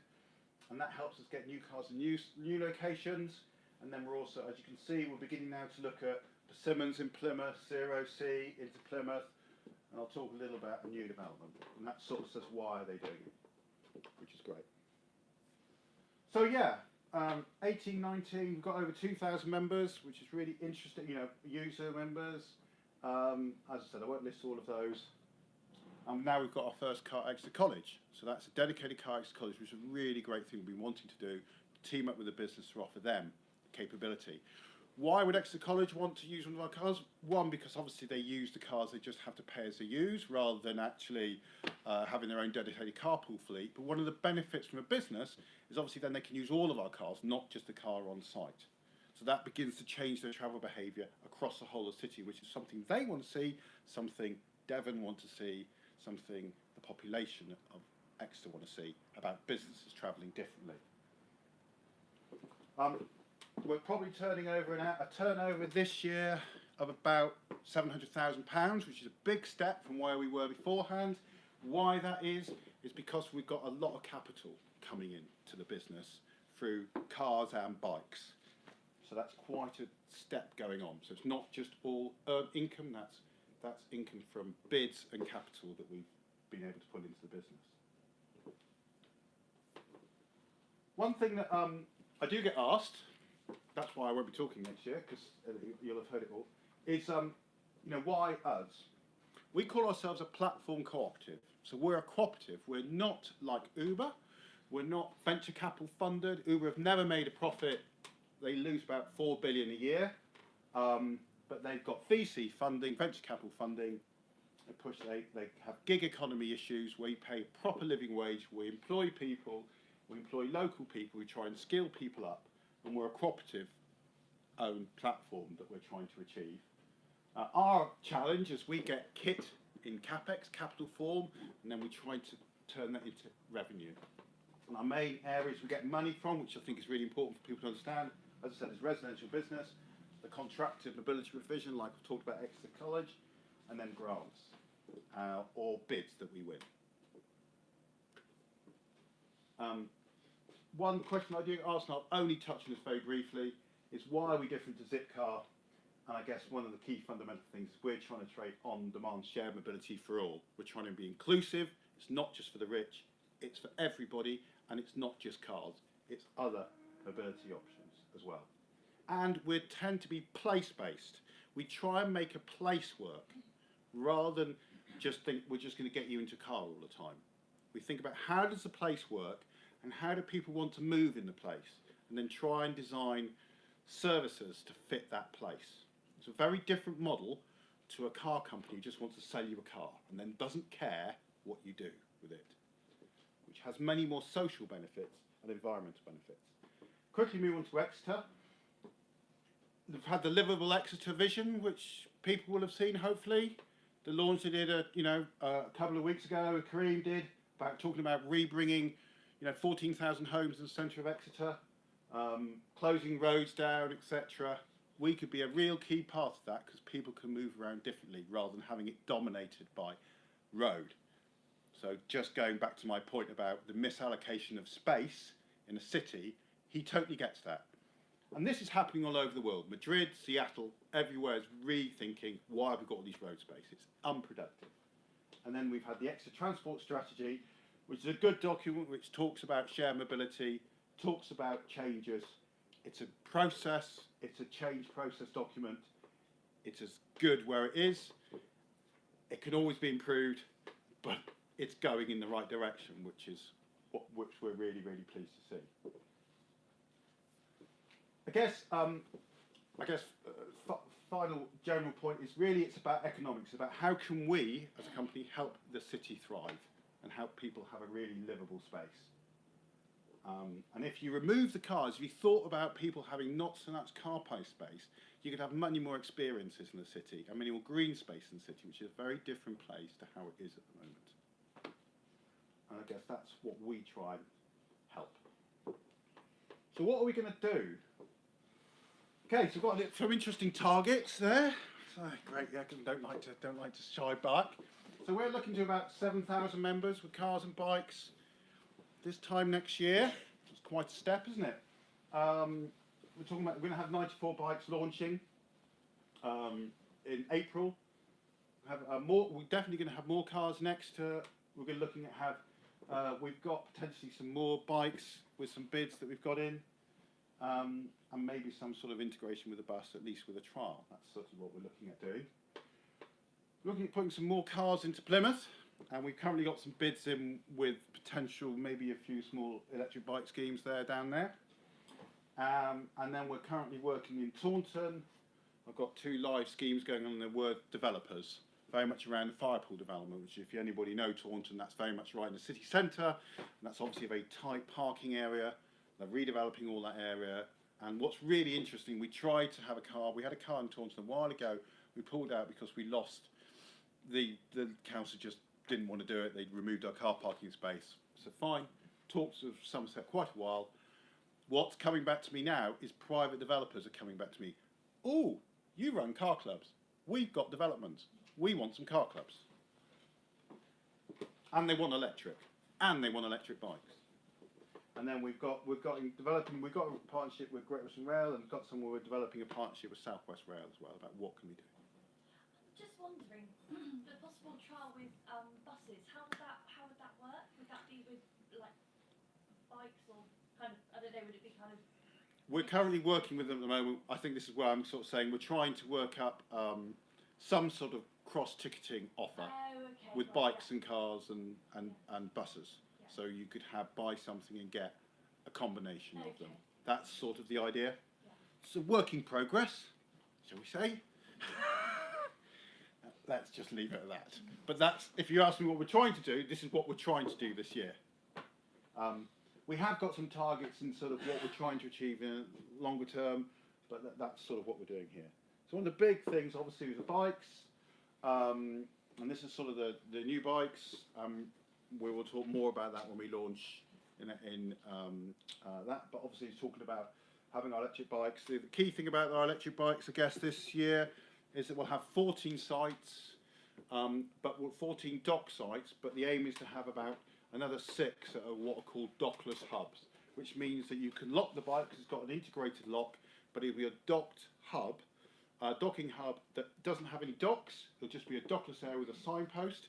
and that helps us get new cars and new locations. And then we're also, as you can see, we're beginning now to look at Persimmons in Plymouth, Zero C into Plymouth, and I'll talk a little about a new development. And that sort of says why are they doing it, which is great. So yeah, 18, 19, we've got over 2,000 members, which is really interesting, user members. As I said, I won't list all of those. And now we've got our first car at Exeter College. So that's a dedicated car at Exeter College, which is a really great thing we've been wanting to do, to team up with a business to offer them capability. Why would Exeter College want to use one of our cars? One, because obviously they use the cars they just have to pay as they use, rather than actually having their own dedicated carpool fleet. But one of the benefits from a business is obviously then they can use all of our cars, not just the car on site. So that begins to change their travel behaviour across the whole of the city, which is something they want to see, something Devon want to see, something the population of Exeter want to see about businesses travelling differently. We're probably turning over a turnover this year of about £700,000, which is a big step from where we were beforehand. Why that is because we've got a lot of capital coming in to the business through cars and bikes. So that's quite a step going on. So it's not just all earned income, that's income from bids and capital that we've been able to put into the business. One thing that I do get asked, that's why I won't be talking next year, because you'll have heard it all, is why us? We call ourselves a platform cooperative. So we're a cooperative. We're not like Uber. We're not venture capital funded. Uber have never made a profit. They lose about 4 billion a year, but they've got VC funding, venture capital funding. They have gig economy issues where you pay a proper living wage. We employ people. We employ local people. We try and skill people up. And we're a cooperative-owned platform that we're trying to achieve. Our challenge is we get kit in CapEx, capital form, and then we try to turn that into revenue. And our main areas we get money from, which I think is really important for people to understand, as I said, is residential business, the contracted mobility provision, like I've talked about Exeter College, and then grants or bids that we win. One question I do ask, and I'll only touch on this very briefly, is why are we different to Zipcar? And I guess one of the key fundamental things is we're trying to trade on-demand shared mobility for all. We're trying to be inclusive. It's not just for the rich. It's for everybody, and it's not just cars. It's other mobility options as well. and we tend to be place-based. We try and make a place work rather than just think we're just going to get you into a car all the time. We think about how does the place work and how do people want to move in the place, and then try and design services to fit that place. It's a very different model to a car company who just wants to sell you a car and then doesn't care what you do with it, which has many more social benefits and environmental benefits. Quickly move on to Exeter. We've had the livable Exeter vision, which people will have seen, hopefully. The launch they did a couple of weeks ago, Kareem did, about talking about rebringing 14,000 homes in the centre of Exeter, closing roads down, etc. We could be a real key part of that because people can move around differently rather than having it dominated by road. So just going back to my point about the misallocation of space in a city, he totally gets that. And this is happening all over the world. Madrid, Seattle, everywhere is rethinking why have we got all these road space. It's unproductive. And then we've had the Exeter Transport Strategy, which is a good document which talks about shared mobility, talks about changes. It's a process, it's a change process document. It's as good where it is. It can always be improved, but it's going in the right direction, which we're really, really pleased to see. I guess final general point is really it's about economics, about how can we as a company help the city thrive and help people have a really livable space. And if you remove the cars, if you thought about people having not so much car park space, you could have many more experiences in the city and many more green space in the city, which is a very different place to how it is at the moment. And I guess that's what we try and help. So what are we going to do? Okay, so we've got some interesting targets there. So, great, yeah, don't like to shy back. So we're looking to about 7,000 members with cars and bikes this time next year. It's quite a step, isn't it? We're going to have 94 bikes launching in April. We're definitely going to have more cars next. We're going to be looking at we've got potentially some more bikes with some bids that we've got in. And maybe some sort of integration with a bus, at least with a trial. That's sort of what we're looking at doing. We're looking at putting some more cars into Plymouth, and we've currently got some bids in with potential, maybe a few small electric bike schemes down there. And then we're currently working in Taunton. I've got 2 live schemes going on in the word developers, very much around the Firepool development, which if anybody know Taunton, that's very much right in the city centre, and that's obviously a very tight parking area. They're redeveloping all that area. And what's really interesting, we tried to have a car. We had a car in Taunton a while ago. We pulled out because we lost. The council just didn't want to do it. They'd removed our car parking space. So fine. Talks of Somerset quite a while. What's coming back to me now is private developers are coming back to me. Oh, you run car clubs. We've got developments. We want some car clubs. And they want electric. And they want electric bikes. And then we've got a partnership with Great Western Rail, and we're developing a partnership with South West Rail as well about what can we do. Just wondering, the possible trial with buses, how would that work? Would that be with like bikes or kind of, I don't know, would it be kind of? We're currently working with them at the moment. I think this is where I'm sort of saying we're trying to work up some sort of cross-ticketing offer with bikes and cars and buses. So you could buy something and get a combination of them. That's sort of the idea. Yeah. It's a work in progress, shall we say? Let's just leave it at that. But that's, if you ask me what we're trying to do, this is what we're trying to do this year. We have got some targets in sort of what we're trying to achieve in longer term, but that's sort of what we're doing here. So one of the big things, obviously, is the bikes. And this is sort of the new bikes. We will talk more about that when we launch in that. But obviously, he's talking about having our electric bikes. The key thing about our electric bikes, I guess, this year is that we'll have 14 sites, but 14 dock sites. But the aim is to have about another 6 that are what are called dockless hubs, which means that you can lock the bike because it's got an integrated lock, but it'll be a docked hub, a docking hub that doesn't have any docks. It'll just be a dockless area with a signpost.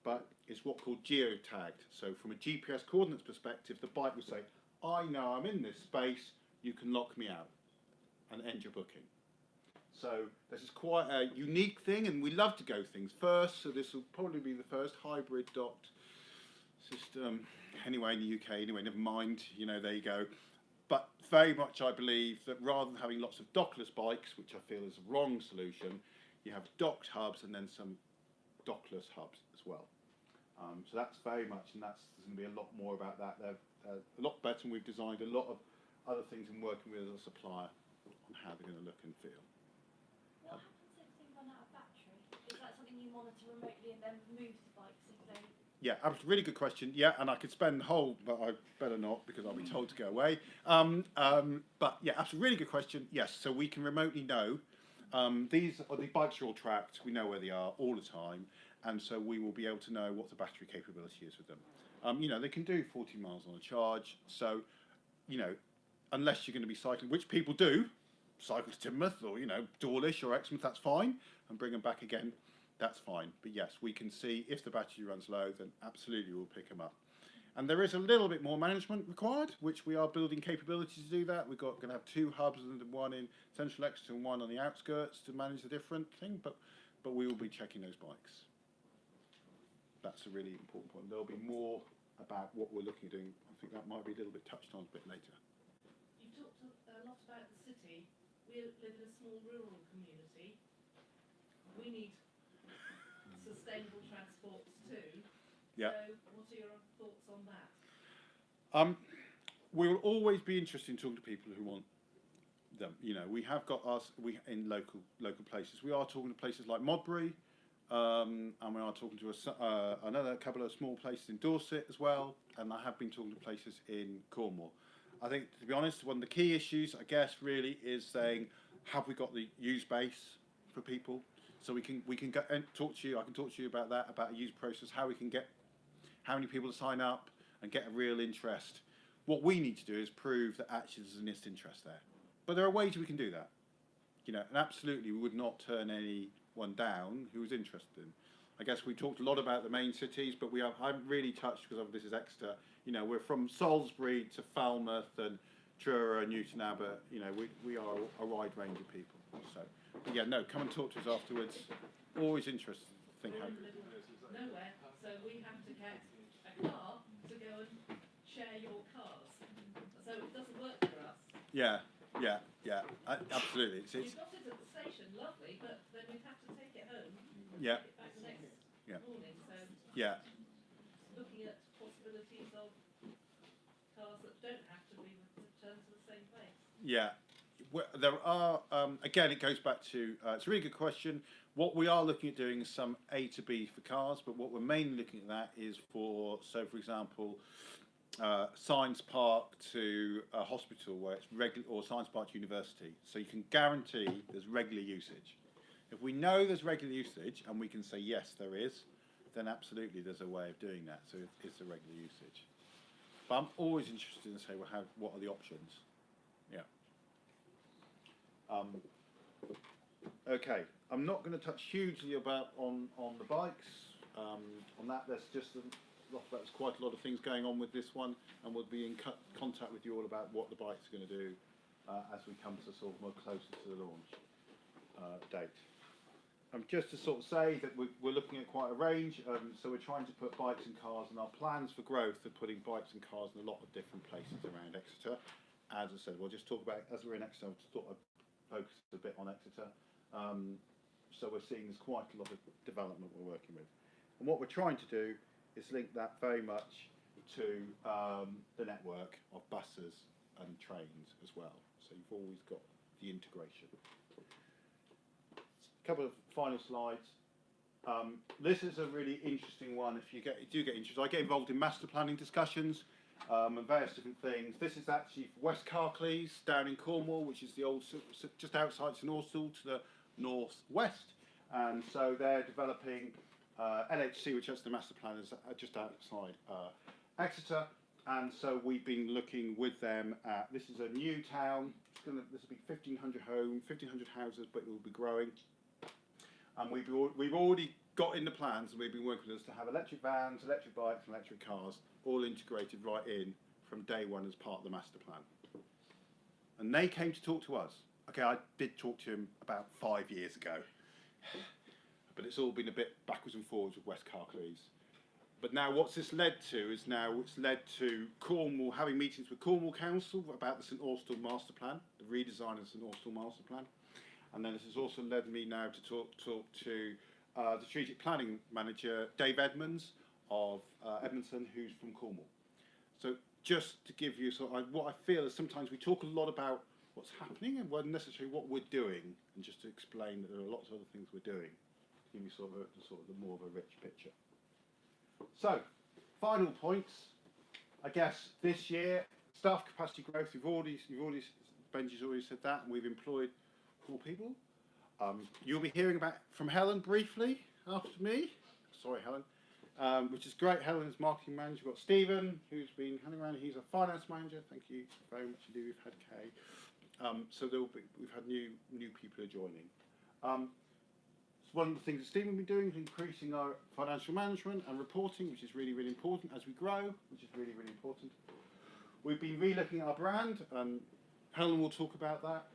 But it's what's called geotagged. So from a GPS coordinates perspective, the bike will say, I know I'm in this space, you can lock me out. and end your booking. So this is quite a unique thing, and we love to go things first. So this will probably be the first hybrid docked system anyway in the UK. Anyway, never mind. You know, there you go. But very much, I believe that rather than having lots of dockless bikes, which I feel is a wrong solution, you have docked hubs and then some dockless hubs as well. So that's very much, and there's going to be a lot more about that. They're a lot better, and we've designed a lot of other things in working with a supplier on how they're going to look and feel. What happens if they run out of battery? Is that something you monitor remotely and then move the bikes if they... Yeah, really good question. Yeah, and I could spend the whole, but I better not because I'll be told to go away. But yeah, absolutely, really good question. Yes, so we can remotely know. The bikes are all tracked. We know where they are all the time, and so we will be able to know what the battery capability is with them. You know, they can do 40 miles on a charge. So, you know, unless you're going to be cycling, which people do, cycle to Teignmouth or, you know, Dawlish or Exmouth, that's fine, and bring them back again, that's fine. But yes, we can see if the battery runs low, then absolutely we'll pick them up. And there is a little bit more management required, which we are building capability to do that. We're going to have 2 hubs, and one in central Exeter and one on the outskirts to manage the different thing, but we will be checking those bikes. That's a really important point. There'll be more about what we're looking at doing. I think that might be a little bit touched on a bit later. You've talked a lot about the city. We live in a small rural community. We need sustainable transports too. Yeah. So what are your thoughts on that? We will always be interested in talking to people who want them. You know, we have got us in local places. We are talking to places like Modbury, and we are talking to another couple of small places in Dorset as well. And I have been talking to places in Cornwall. I think, to be honest, one of the key issues, I guess, really is saying, have we got the use base for people? So we can go and talk to you. I can talk to you about that, about a use process, how we can get how many people to sign up and get a real interest. What we need to do is prove that actually there's an interest there. But there are ways we can do that. You know, and absolutely we would not turn anyone down who was interested in. I guess we talked a lot about the main cities, but I haven't really touched, because this is Exeter. You know, we're from Salisbury to Falmouth and Truro and Newton Abbot. You know, we are a wide range of people. So, but yeah, no, come and talk to us afterwards. Always interested to think We're how. in the middle of nowhere, so we have to get a car to go and share your cars. So it doesn't work for us. Yeah, absolutely. It's You've got it at the station, lovely, but then we'd have to take it home and Yeah. take it back the next morning. So yeah. looking at possibilities of cars that don't have to be returned to the same place. Yeah, there are, again, it goes back to, it's a really good question. What we are looking at doing is some A to B for cars, but what we're mainly looking at that is for example, Science Park to a hospital where it's regular, or Science Park to university. So you can guarantee there's regular usage. If we know there's regular usage and we can say, yes, there is, then absolutely there's a way of doing that. So it's a regular usage. But I'm always interested in say, well, what are the options? Yeah. Okay, I'm not going to touch hugely on the bikes. On that, there's just there's quite a lot of things going on with this one, and we'll be in contact with you all about what the bike's going to do as we come to sort of more closer to the launch date. Just to sort of say that we're looking at quite a range, so we're trying to put bikes and cars, and our plans for growth are putting bikes and cars in a lot of different places around Exeter. As I said, we'll just talk about, as we're in Exeter, I just thought I'd focus a bit on Exeter. So we're seeing there's quite a lot of development we're working with. And what we're trying to do is link that very much to the network of buses and trains as well. So you've always got the integration. A couple of final slides. This is a really interesting one. If you do get interested, I get involved in master planning discussions and various different things. This is actually for West Carcleys down in Cornwall, which is the old, just outside St Austell to the northwest. And so they're developing LHC, which is the master planners, just outside Exeter. And so we've been looking with them at, this is a new town. This will be 1,500 houses, but it will be growing. And we've already got in the plans, and we've been working with us to have electric vans, electric bikes, and electric cars all integrated right in from day one as part of the master plan. And they came to talk to us, okay, I did talk to him about 5 years ago, but it's all been a bit backwards and forwards with West Carcleys. But now what's this led to is now it's led to Cornwall having meetings with Cornwall Council about the St Austell Master Plan, the redesign of the St Austell Master Plan. And then this has also led me now to talk to the Strategic Planning Manager, Dave Edmonds of Edmonton, who's from Cornwall. So just to give you sort of what I feel is sometimes we talk a lot about what's happening and not necessarily what we're doing, and just to explain that there are lots of other things we're doing, to give you sort of the more of a rich picture. So, final points. I guess this year, staff capacity growth. Benji's already said that, and we've employed 4 people. You'll be hearing from Helen briefly after me. Sorry, Helen. Which is great. Helen's marketing manager. We've got Stephen, who's been hanging around. He's a finance manager. Thank you very much indeed. We've had Kay. So we've had new people who are joining. One of the things that Stephen will be doing is increasing our financial management and reporting, which is really, really important as we grow, which is really, really important. We've been re-looking at our brand, and Helen will talk about that.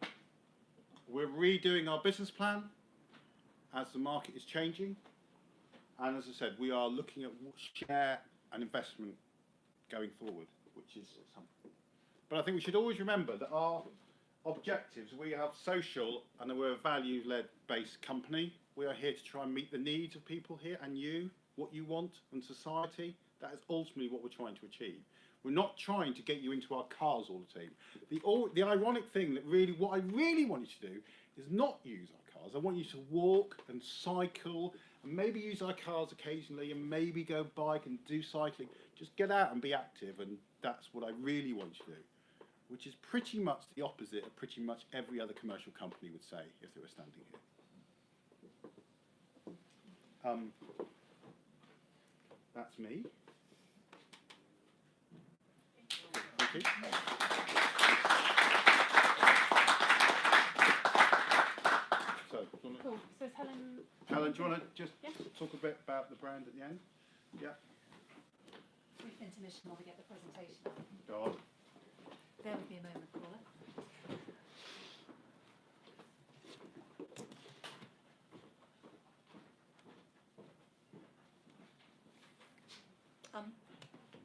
We're redoing our business plan as the market is changing. And as I said, we are looking at share and investment going forward, which is something. But I think we should always remember that our objectives, we have social and we're a value-led based company. We are here to try and meet the needs of people here and you, what you want and society. That is ultimately what we're trying to achieve. We're not trying to get you into our cars all the time. The ironic thing that what I really want you to do is not use our cars. I want you to walk and cycle and maybe use our cars occasionally and maybe go bike and do cycling. Just get out and be active, and that's what I really want you to do, which is pretty much the opposite of pretty much every other commercial company would say if they were standing here. That's me. Thank you. So, Cool. So is Helen... Helen, do you want to just Yeah. talk a bit about the brand at the end? Yeah. Brief intermission while we get the presentation up. Go on. Bear with me a moment, caller.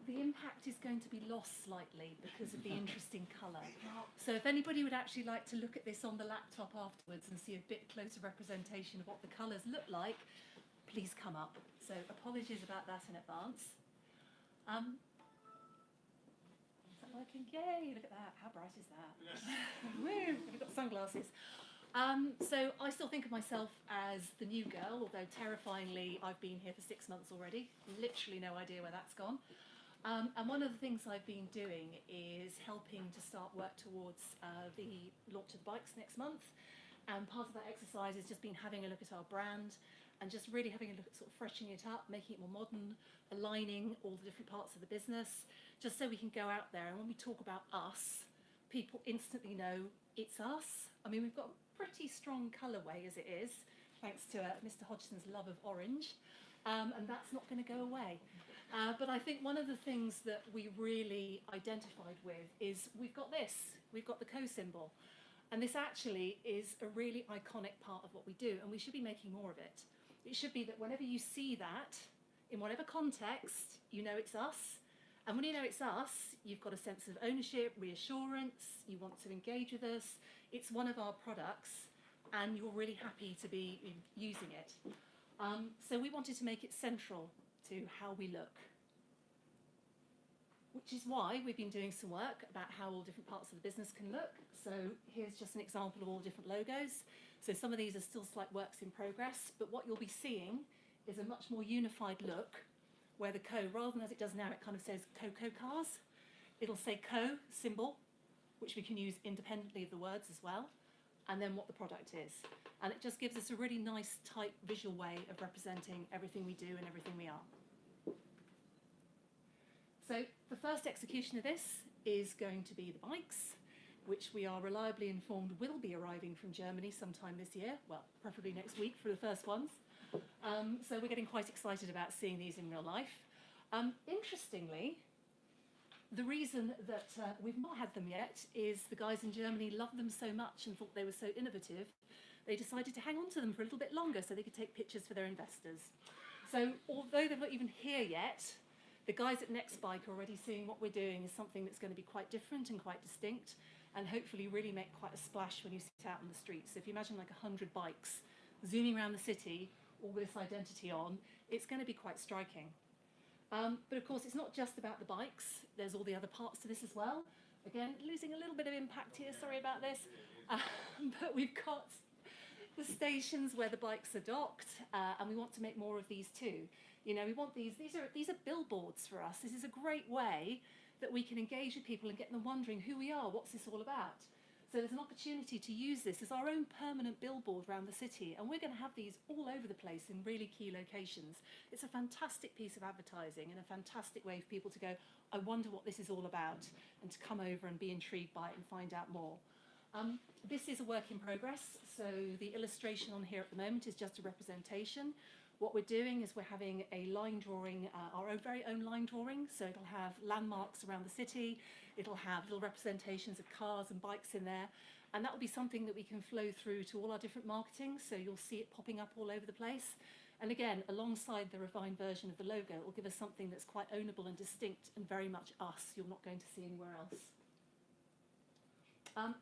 The impact is going to be lost slightly because of the interesting colour. So if anybody would actually like to look at this on the laptop afterwards and see a bit closer representation of what the colours look like, please come up. So apologies about that in advance. Is that working? Yay, look at that. How bright is that? Woo, we've got sunglasses. So I still think of myself as the new girl, although terrifyingly I've been here for 6 months already. Literally no idea where that's gone. And one of the things I've been doing is helping to start work towards the launch of the bikes next month. And part of that exercise has just been having a look at our brand and just really having a look at sort of freshening it up, making it more modern, aligning all the different parts of the business, just so we can go out there. And when we talk about us, people instantly know it's us. I mean, we've got a pretty strong colourway as it is, thanks to Mr. Hodgson's love of orange. And that's not going to go away. But I think one of the things that we really identified with is we've got this, we've got the Co symbol. And this actually is a really iconic part of what we do, and we should be making more of it. It should be that whenever you see that, in whatever context, you know it's us. And when you know it's us, you've got a sense of ownership, reassurance, you want to engage with us. It's one of our products, and you're really happy to be using it. So we wanted to make it central to how we look. Which is why we've been doing some work about how all different parts of the business can look. So here's just an example of all different logos. So some of these are still slight works in progress, but what you'll be seeing is a much more unified look where the Co, rather than as it does now, it kind of says Co Cars. It'll say Co symbol, which we can use independently of the words as well, and then what the product is. And it just gives us a really nice, tight visual way of representing everything we do and everything we are. So the first execution of this is going to be the bikes, which we are reliably informed will be arriving from Germany sometime this year, well, preferably next week for the first ones. So we're getting quite excited about seeing these in real life. Interestingly, The reason that we've not had them yet is the guys in Germany loved them so much and thought they were so innovative, they decided to hang on to them for a little bit longer so they could take pictures for their investors. So although they're not even here yet, the guys at Next Bike are already seeing what we're doing is something that's going to be quite different and quite distinct, and hopefully really make quite a splash when you sit out on the streets. So if you imagine like 100 bikes zooming around the city, all with this identity on, it's going to be quite striking. But of course, it's not just about the bikes. There's all the other parts to this as well. Again, losing a little bit of impact here, sorry about this. But we've got the stations where the bikes are docked, and we want to make more of these too. You know, we want these are billboards for us. This is a great way that we can engage with people and get them wondering who we are, what's this all about. So there's an opportunity to use this as our own permanent billboard around the city, and we're going to have these all over the place in really key locations. It's a fantastic piece of advertising and a fantastic way for people to go, I wonder what this is all about, and to come over and be intrigued by it and find out more. This is a work in progress, so the illustration on here at the moment is just a representation. What we're doing is we're having a line drawing, our very own line drawing, so it'll have landmarks around the city, it'll have little representations of cars and bikes in there, and that will be something that we can flow through to all our different marketing, so you'll see it popping up all over the place. And again, alongside the refined version of the logo, it will give us something that's quite ownable and distinct and very much us, you're not going to see anywhere else.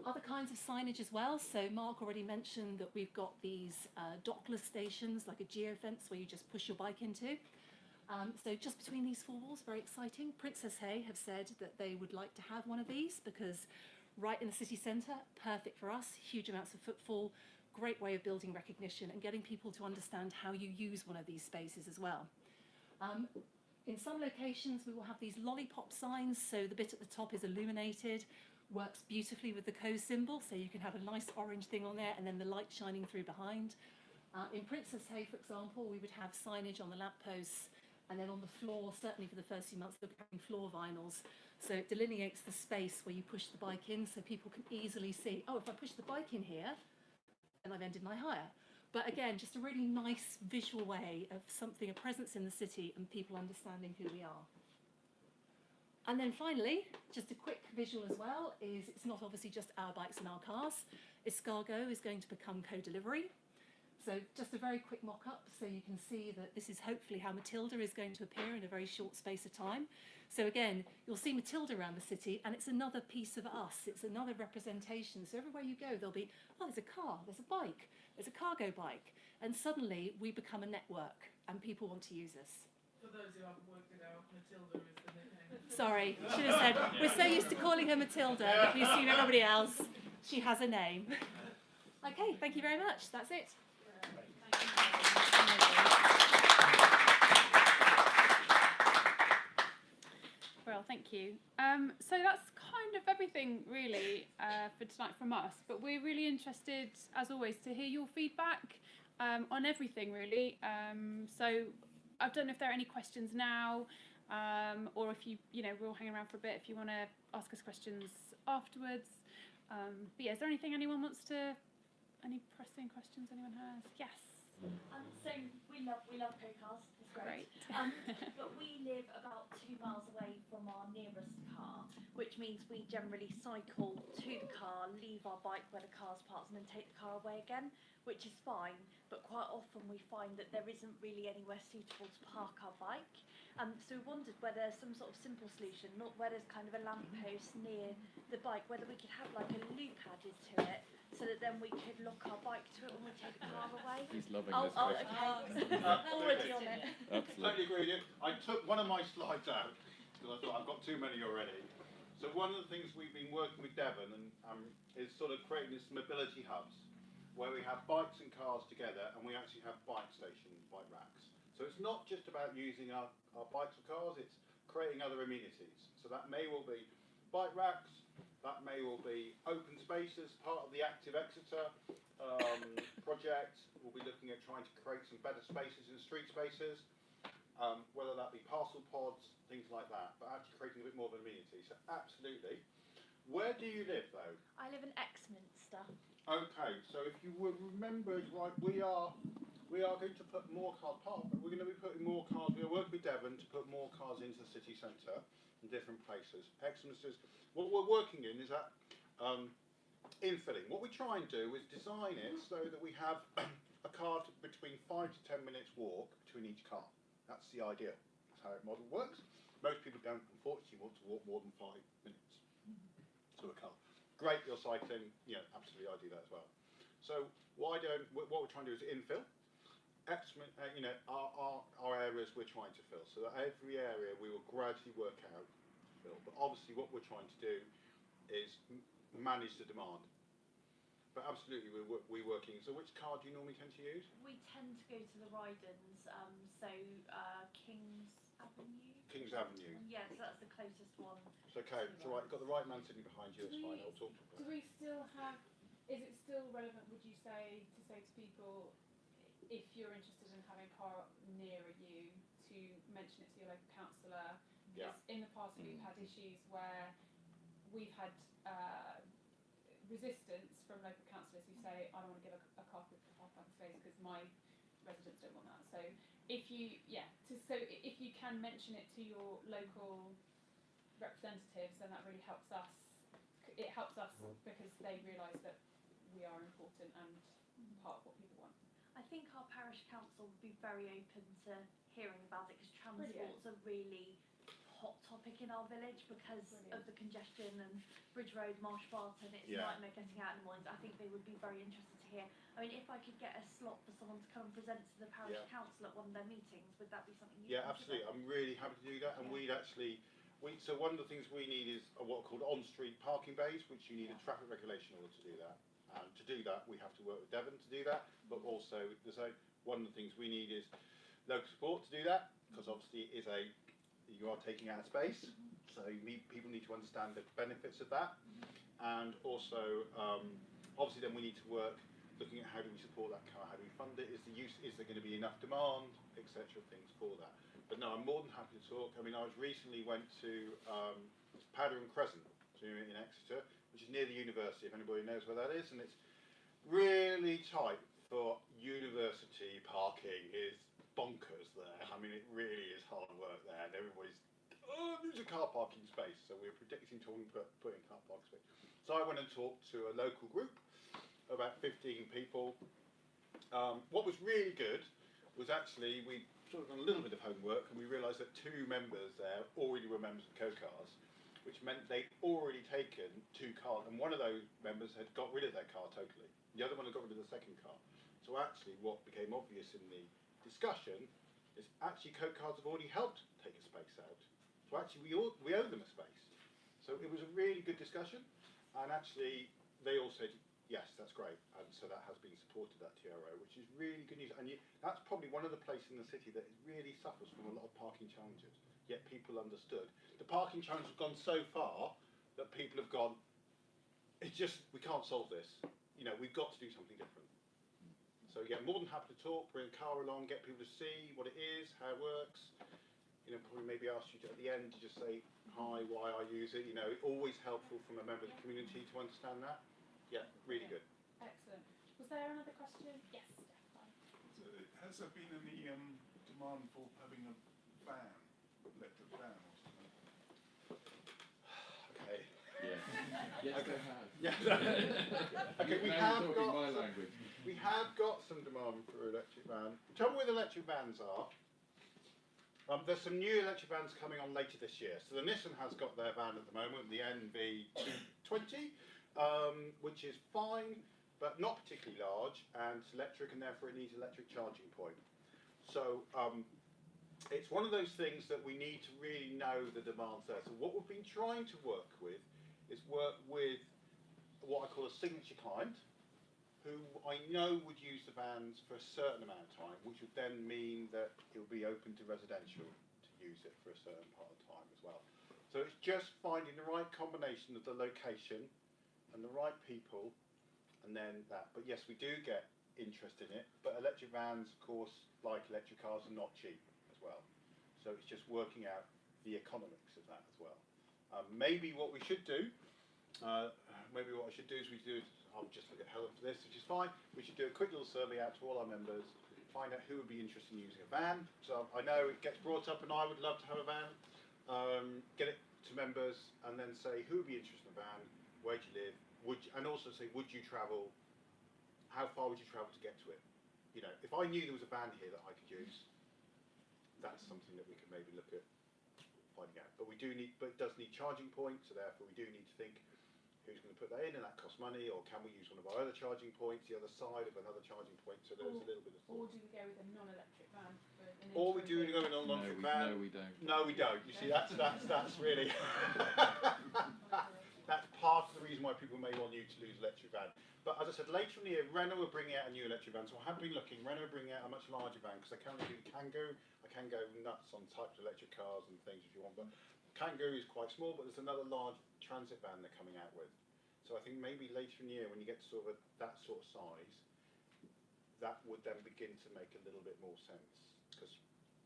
Other kinds of signage as well. So Mark already mentioned that we've got these dockless stations, like a geofence where you just push your bike into. So just between these four walls, very exciting. Princess Hay have said that they would like to have one of these because right in the city centre, perfect for us, huge amounts of footfall, great way of building recognition and getting people to understand how you use one of these spaces as well. In some locations, we will have these lollipop signs, so the bit at the top is illuminated, works beautifully with the Co symbol, so you can have a nice orange thing on there and then the light shining through behind. In Princess Hay, for example, we would have signage on the lampposts, and then on the floor, certainly for the first few months, we're having floor vinyls. So it delineates the space where you push the bike in so people can easily see, oh, if I push the bike in here, then I've ended my hire. But again, just a really nice visual way of something, a presence in the city and people understanding who we are. And then finally, just a quick visual as well, is it's not obviously just our bikes and our cars. Escargot is going to become co-delivery. So just a very quick mock-up so you can see that this is hopefully how Matilda is going to appear in a very short space of time. So again, you'll see Matilda around the city and it's another piece of us, it's another representation. So everywhere you go, there'll be, oh, there's a car, there's a bike, there's a cargo bike. And suddenly we become a network and people want to use us. For those who haven't worked it out, Matilda is the nickname. Sorry, should have said, we're so used to calling her Matilda that we assume everybody else, she has a name. Okay, thank you very much, that's it. Well, thank you. So that's kind of everything really for tonight from us, but we're really interested, as always, to hear your feedback on everything really. So I don't know if there are any questions now, or if we're all hanging around for a bit, if you want to ask us questions afterwards. But yeah, is there anything anyone wants to, any pressing questions anyone has? Yes. So we love Co Cars. It's great. But we live about 2 miles away from our nearest car, which means we generally cycle to the car, leave our bike where the car's parked, and then take the car away again, which is fine. But quite often we find that there isn't really anywhere suitable to park our bike. So we wondered whether there's some sort of simple solution, not where there's kind of a lamppost near the bike, whether we could have like a loop added to it, so that then we could lock our bike to it when we take the car away. He's loving this question. Okay. Already on it. Absolutely. Totally agree with you. I took one of my slides out because I thought I've got too many already. So one of the things we've been working with Devon and is sort of creating these mobility hubs where we have bikes and cars together, and we actually have bike stations, bike racks. So it's not just about using our bikes or cars, it's creating other amenities. So that may well be bike racks, that may well be open spaces, part of the Active Exeter project. We'll be looking at trying to create some better spaces in street spaces, whether that be parcel pods, things like that, but actually creating a bit more of an amenity. So absolutely. Where do you live though? I live in Exminster. Okay, so if you would remember, right, we are going to put more cars. We're going to be putting more cars. We are working with Devon to put more cars into the city centre and in different places. Excellences, what we're working in is that infilling. What we try and do is design it so that we have a car between 5 to 10 minutes walk between each car. That's the idea. That's how the model works. Most people don't, unfortunately, want to walk more than 5 minutes to a car. Great, you're cycling. Yeah, absolutely, I do that as well. So what we're trying to do is infill. Excellent, our areas we're trying to fill. So that every area we will gradually work out to fill. But obviously, what we're trying to do is manage the demand. But absolutely, we're working. So which car do you normally tend to use? We tend to go to the Rydens, so Kings Avenue. Kings Avenue. Yeah, so that's the closest one. So okay, so right, you've got the right man sitting behind you. That's fine. I'll talk to Do him. we still have? Is it still relevant? Would you say to people, if you're interested in having a car nearer you, to mention it to your local councillor? Yeah. Because in the past we've had issues where we've had resistance from local councillors who say, I don't want to give a car parking space because my residents don't want that. So if you if you can mention it to your local representatives, then that really helps us. It helps us because they realise that we are important and part of what people want. I think our parish council would be very open to hearing about it because transport's a really hot topic in our village because of the congestion and Bridge Road, Marsh Barton, it's a nightmare getting out in the mornings. I think they would be very interested to hear. I mean, if I could get a slot for someone to come and present to the parish council at one of their meetings, would that be something you consider? Absolutely. I'm really happy to do that. And we'd actually, so one of the things we need is what are called on-street parking bays, which you need a traffic regulation order to do that. And to do that, we have to work with Devon to do that. But also, one of the things we need is local support to do that, because obviously you are taking out space. So people need to understand the benefits of that. And also, obviously, then we need to work looking at how do we support that car, how do we fund it, is there going to be enough demand, etc. things for that. But no, I'm more than happy to talk. I mean, I went to Powder and Crescent in Exeter, which is near the university, if anybody knows where that is, and it's really tight for university parking. Is bonkers there. I mean, it really is hard work there, and everybody's, there's a car parking space, so we're predicting to put in car parking space. So I went and talked to a local group, about 15 people. What was really good was actually we sort of done a little bit of homework, and we realised that 2 members there already were members of Co Cars, which meant they'd already taken 2 cars, and one of those members had got rid of their car totally. The other one had got rid of the second car. So actually what became obvious in the discussion is actually Co Cars have already helped take a space out. So actually we owe them a space. So it was a really good discussion, and actually they all said, yes, that's great, and so that has been supported, that TRO, which is really good news. And that's probably one of the places in the city that really suffers from a lot of parking challenges, yet people understood. The parking challenges have gone so far that people have gone, it's just, we can't solve this. We've got to do something different. So yeah, more than happy to talk, bring a car along, get people to see what it is, how it works. Probably maybe ask you at the end to just say, hi, why I use it. Always helpful from a member of the community to understand that. Yeah, really good. Excellent. Was there another question? Yes. So has there been any demand for having a van, electric van or something? Okay. Yes. Yes, Okay. they have. Yeah. Okay, we have got some demand for electric van. Tell me where the electric vans are. There's some new electric vans coming on later this year. So the Nissan has got their van at the moment, the NV220. Which is fine, but not particularly large, and it's electric, and therefore it needs an electric charging point. So it's one of those things that we need to really know the demands there. So what we've been trying to work with is what I call a signature client, who I know would use the vans for a certain amount of time, which would then mean that it will be open to residential to use it for a certain part of time as well. So it's just finding the right combination of the location and the right people, and then that. But yes, we do get interest in it, but electric vans, of course, like electric cars, are not cheap as well. So it's just working out the economics of that as well. Maybe what we should do, I'll just look at Helen for this, which is fine. We should do a quick little survey out to all our members, find out who would be interested in using a van. So I know it gets brought up, and I would love to have a van. Get it to members and then say who would be interested in a van, where do you live, and also say would you travel, how far would you travel to get to it? You know, if I knew there was a van here that I could use, that's something that we could maybe look at finding out. But it does need charging points, so therefore we do need to think who's going to put that in, and that costs money, or can we use one of our other charging points, the other side of another charging point, so there's a little bit of thought. Or do we go with a non-electric van? Or we do go in an electric van. No, we don't. No, we don't. You see, that's really that's part of the reason why people may want you to lose electric van. But as I said, later in the year, Renault will bring out a new electric van. So I have been looking. Renault will bring out a much larger van because they currently do Kangoo. I can go nuts on types of electric cars and things if you want, but Kangoo is quite small. But there's another large transit van they're coming out with. So I think maybe later in the year, when you get to sort of that sort of size, that would then begin to make a little bit more sense because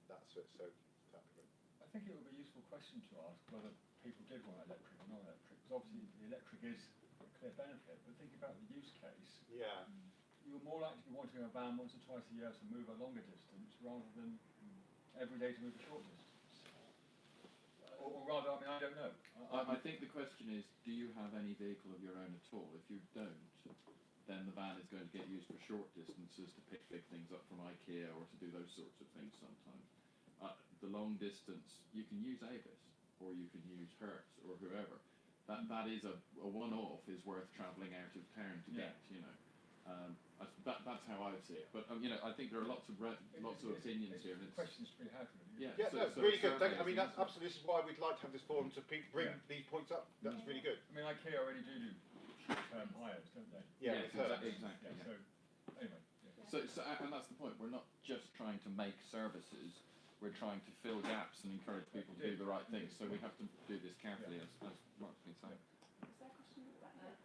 that's it. So that'd be good. I think it would be a useful question to ask whether people did want electric or non-electric, because obviously the electric is a clear benefit, but think about the use case. Yeah. You're more likely to be wanting a van once or twice a year to move a longer distance rather than every day to move a short distance. Or rather, I mean, I don't know. I think the question is, do you have any vehicle of your own at all? If you don't, then the van is going to get used for short distances to pick big things up from IKEA or to do those sorts of things sometimes. The long distance, you can use Avis or you can use Hertz or whoever. That is a one-off is worth travelling out of town to get, you know. That's how I would see it. But you know, I think there are lots of opinions here. Questions to be had. Really. Yeah, that's really good. I mean, that's absolutely. This is why we'd like to have this forum to bring these points up. That's really good. I mean, IKEA already do short-term hires, don't they? Yeah, exactly. Yeah, so anyway. Yeah. So, and that's the point. We're not just trying to make services. We're trying to fill gaps and encourage people to do the right things. So we have to do this carefully, as Mark's been saying. Is there a question at the back?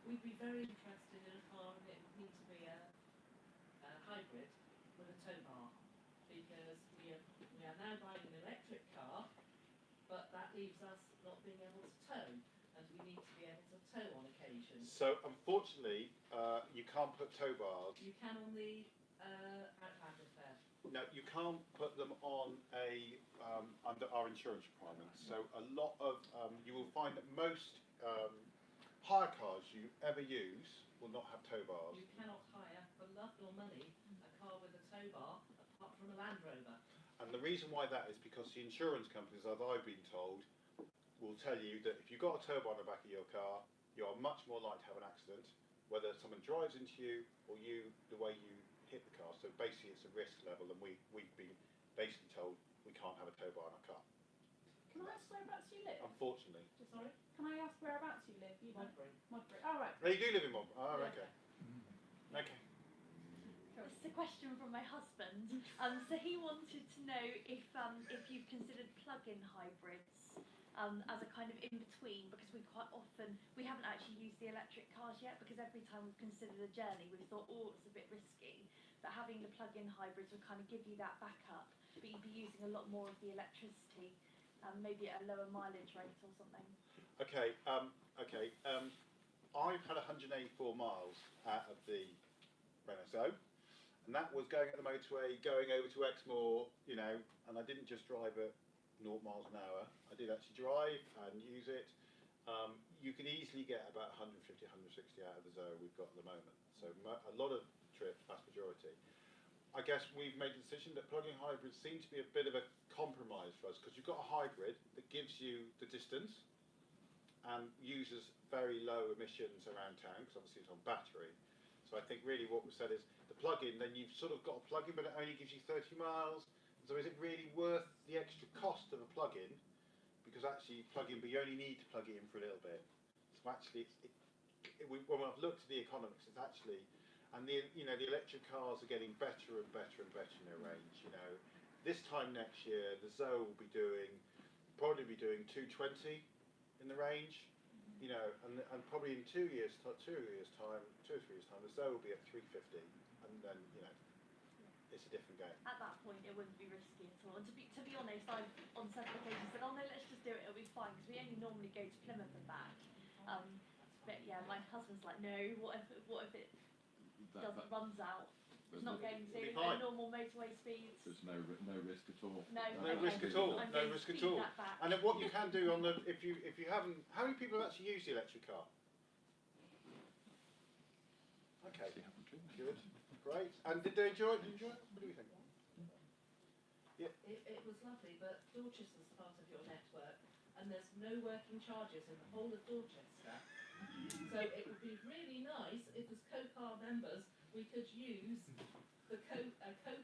We'd be very interested in a car, and it would need to be a hybrid with a tow bar, because we are now buying an electric car, but that leaves us not being able to tow, and we need to be able to tow on occasion. So unfortunately, you can't put tow bars. You can on the Outlander fare. No, you can't put them on under our insurance requirements. So a lot of you will find that most hire cars you ever use will not have tow bars. You cannot hire for love nor money a car with a tow bar apart from a Land Rover. And the reason why that is because the insurance companies, as I've been told, will tell you that if you've got a tow bar on the back of your car, you are much more likely to have an accident, whether someone drives into you or you, the way you hit the car. So basically it's a risk level, and we've been basically told we can't have a tow bar in our car. Can I ask whereabouts you live? Unfortunately. Sorry? Can I ask whereabouts you live? You don't? Modbury. Modbury. Oh, right. No, you do live in Mob. Oh, okay. Okay. This is a question from my husband. So he wanted to know if you've considered plug-in hybrids as a kind of in-between, because we haven't actually used the electric cars yet, because every time we've considered a journey, we've thought, oh, it's a bit risky. But having the plug-in hybrids would kind of give you that backup, but you'd be using a lot more of the electricity, maybe at a lower mileage rate or something. Okay. I've had 184 miles out of the Renault Zoe, and that was going at the motorway, going over to Exmoor, you know, and I didn't just drive at 0 miles an hour. I did actually drive and use it. You can easily get about 150, 160 out of the Zoe we've got at the moment. So a lot of trips, vast majority. I guess we've made the decision that plug-in hybrids seem to be a bit of a compromise for us, because you've got a hybrid that gives you the distance and uses very low emissions around town, because obviously it's on battery. So I think really what we said is the plug-in, then you've sort of got a plug-in, but it only gives you 30 miles. So is it really worth the extra cost of a plug-in? Because actually you plug in, but you only need to plug it in for a little bit. So actually, when I've looked at the economics, it's actually, and the electric cars are getting better and better and better in their range. You know, this time next year, the Zoe will probably be doing 220 in the range. You know, and probably in 2 years' time, 2 or 3 years' time, the Zoe will be at 350, and then it's a different game. At that point, it wouldn't be risky at all. And to be honest, I've on several occasions said, "Oh no, let's just do it. It'll be fine," because we only normally go to Plymouth and back. But yeah, my husband's like, "No. What if it runs out?" It's not going to. It'll be No fine. normal motorway speeds. There's no risk at all. No. No okay. risk at all. I'm No going to risk at speed all. that back. And then what you can do on the if you haven't, how many people have actually used the electric car? Okay, You haven't driven. good, great. And did they enjoy it? Did you enjoy it? What do you think? It was lovely, but Dorchester's part of your network, and there's no working charges in the whole of Dorchester. So it would be really nice if, as Co Car members, we could use the Co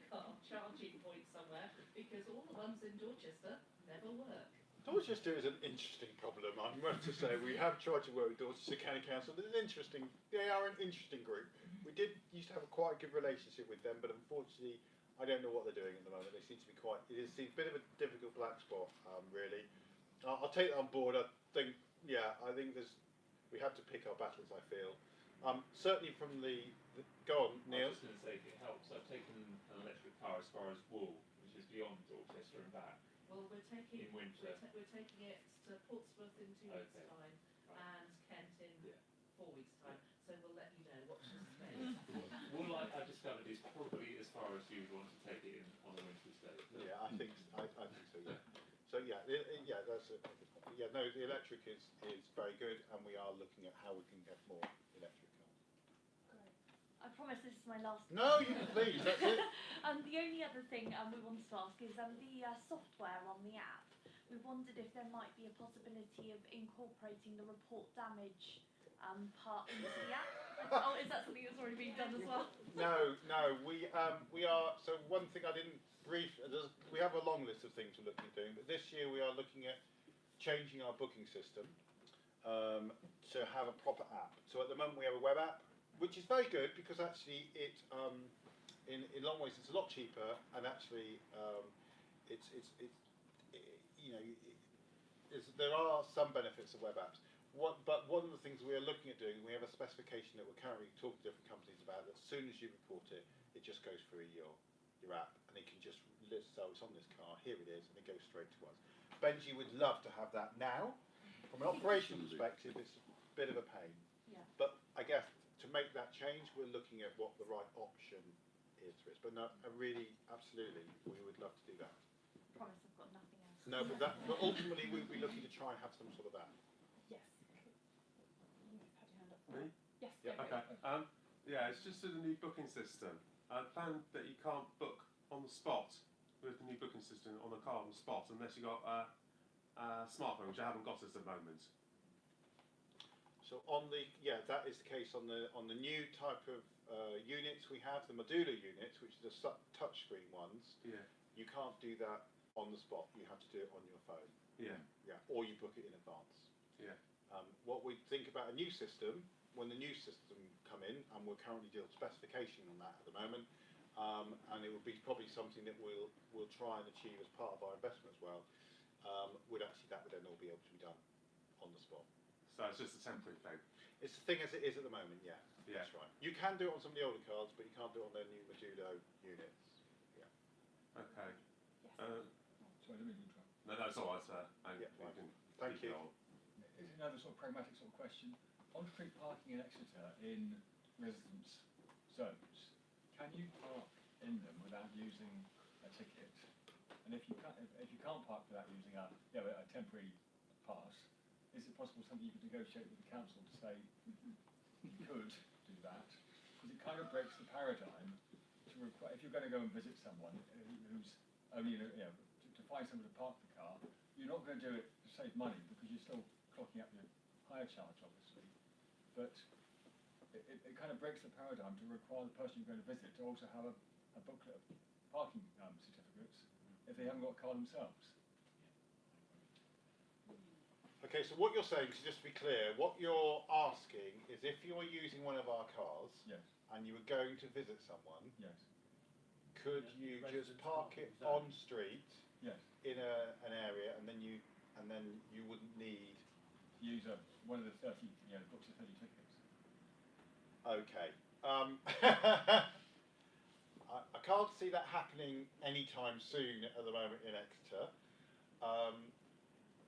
Car charging point somewhere, because all the ones in Dorchester never work. Dorchester is an interesting problem. I'm going to say we have tried to work with Dorchester County Council. They're interesting. They are an interesting group. We used to have a quite good relationship with them, but unfortunately, I don't know what they're doing at the moment. They seem to be it is a bit of a difficult black spot, really. I'll take that on board. I think we have to pick our battles. I feel certainly from go on, Neil. I was just going to say, if it helps, I've taken an electric car as far as Wool, which is beyond Dorchester and back. Well, we're taking In winter. we're taking it to Portsmouth in 2 weeks' Okay. time, Right. and Kent in Yeah. 4 weeks' time. So we'll let you know. Watch this space. Wool, I discovered, is probably as far as you would want to take it in on a winter's day. Yeah, I think so. Yeah. So that's it. Yeah, no, the electric is very good, and we are looking at how we can get more electric cars. Great. I promise this is my last. No, you can please. That's it. The only other thing we wanted to ask is the software on the app. We wondered if there might be a possibility of incorporating the report damage part into the app. Oh, is that something that's already being done as well? No, we are. So one thing I didn't brief. We have a long list of things we're looking at doing, but this year we are looking at changing our booking system to have a proper app. So at the moment we have a web app, which is very good because actually it, in long ways, it's a lot cheaper, and actually there are some benefits of web apps. But one of the things we are looking at doing, we have a specification that we're currently talking to different companies about, that as soon as you report it, it just goes through your app, and it can just list, so it's on this car, here it is, and it goes straight to us. Benji would love to have that now. From an operational perspective, it's a bit of a pain. Yeah. But I guess to make that change, we're looking at what the right option is for us. But no, absolutely, we would love to do that. Promise I've got nothing else. No, but ultimately we'd be looking to try and have some sort of app. Yes. You've had your hand up. Me? Yes. Yeah, go. okay. Yeah, it's just with the new booking system. I found that you can't book on the spot with the new booking system on the car on the spot unless you've got a smartphone, which I haven't got at the moment. So that is the case on the new type of units we have, the modular units, which are the touchscreen ones. Yeah. You can't do that on the spot. You have to do it on your phone. Yeah. Yeah, or you book it in advance. Yeah. What we think about a new system, when the new system come in, and we're currently doing specification on that at the moment, and it will be probably something that we'll try and achieve as part of our investment as well. That would then all be able to be done on the spot. So it's just a temporary thing. It's the thing as it is at the moment, yeah. Yeah. That's right. You can do it on some of the older cards, but you can't do it on their new Modulo units. Yeah. Okay. Sorry, I didn't mean to interrupt. No, that's all right, sir. Yeah, right. Can Thank keep you. it on. Is another sort of pragmatic sort of question. On-street parking in Exeter in residence zones, can you park in them without using a ticket? And if you can't park without using a temporary pass, is it possible something you could negotiate with the council to say you could do that? Because it kind of breaks the paradigm to require, if you're going to go and visit someone who's only to find someone to park the car, you're not going to do it to save money because you're still clocking up your hire charge, obviously. But it kind of breaks the paradigm to require the person you're going to visit to also have a booklet of parking certificates if they haven't got a car themselves. Okay, so what you're saying, so just to be clear, what you're asking is if you're using one of our cars, Yes. and you were going to visit someone, Yes. could you just park it on street Yes. in an area, and then you wouldn't need. Use one of the 30, books of 30 tickets. Okay. I can't see that happening anytime soon at the moment in Exeter.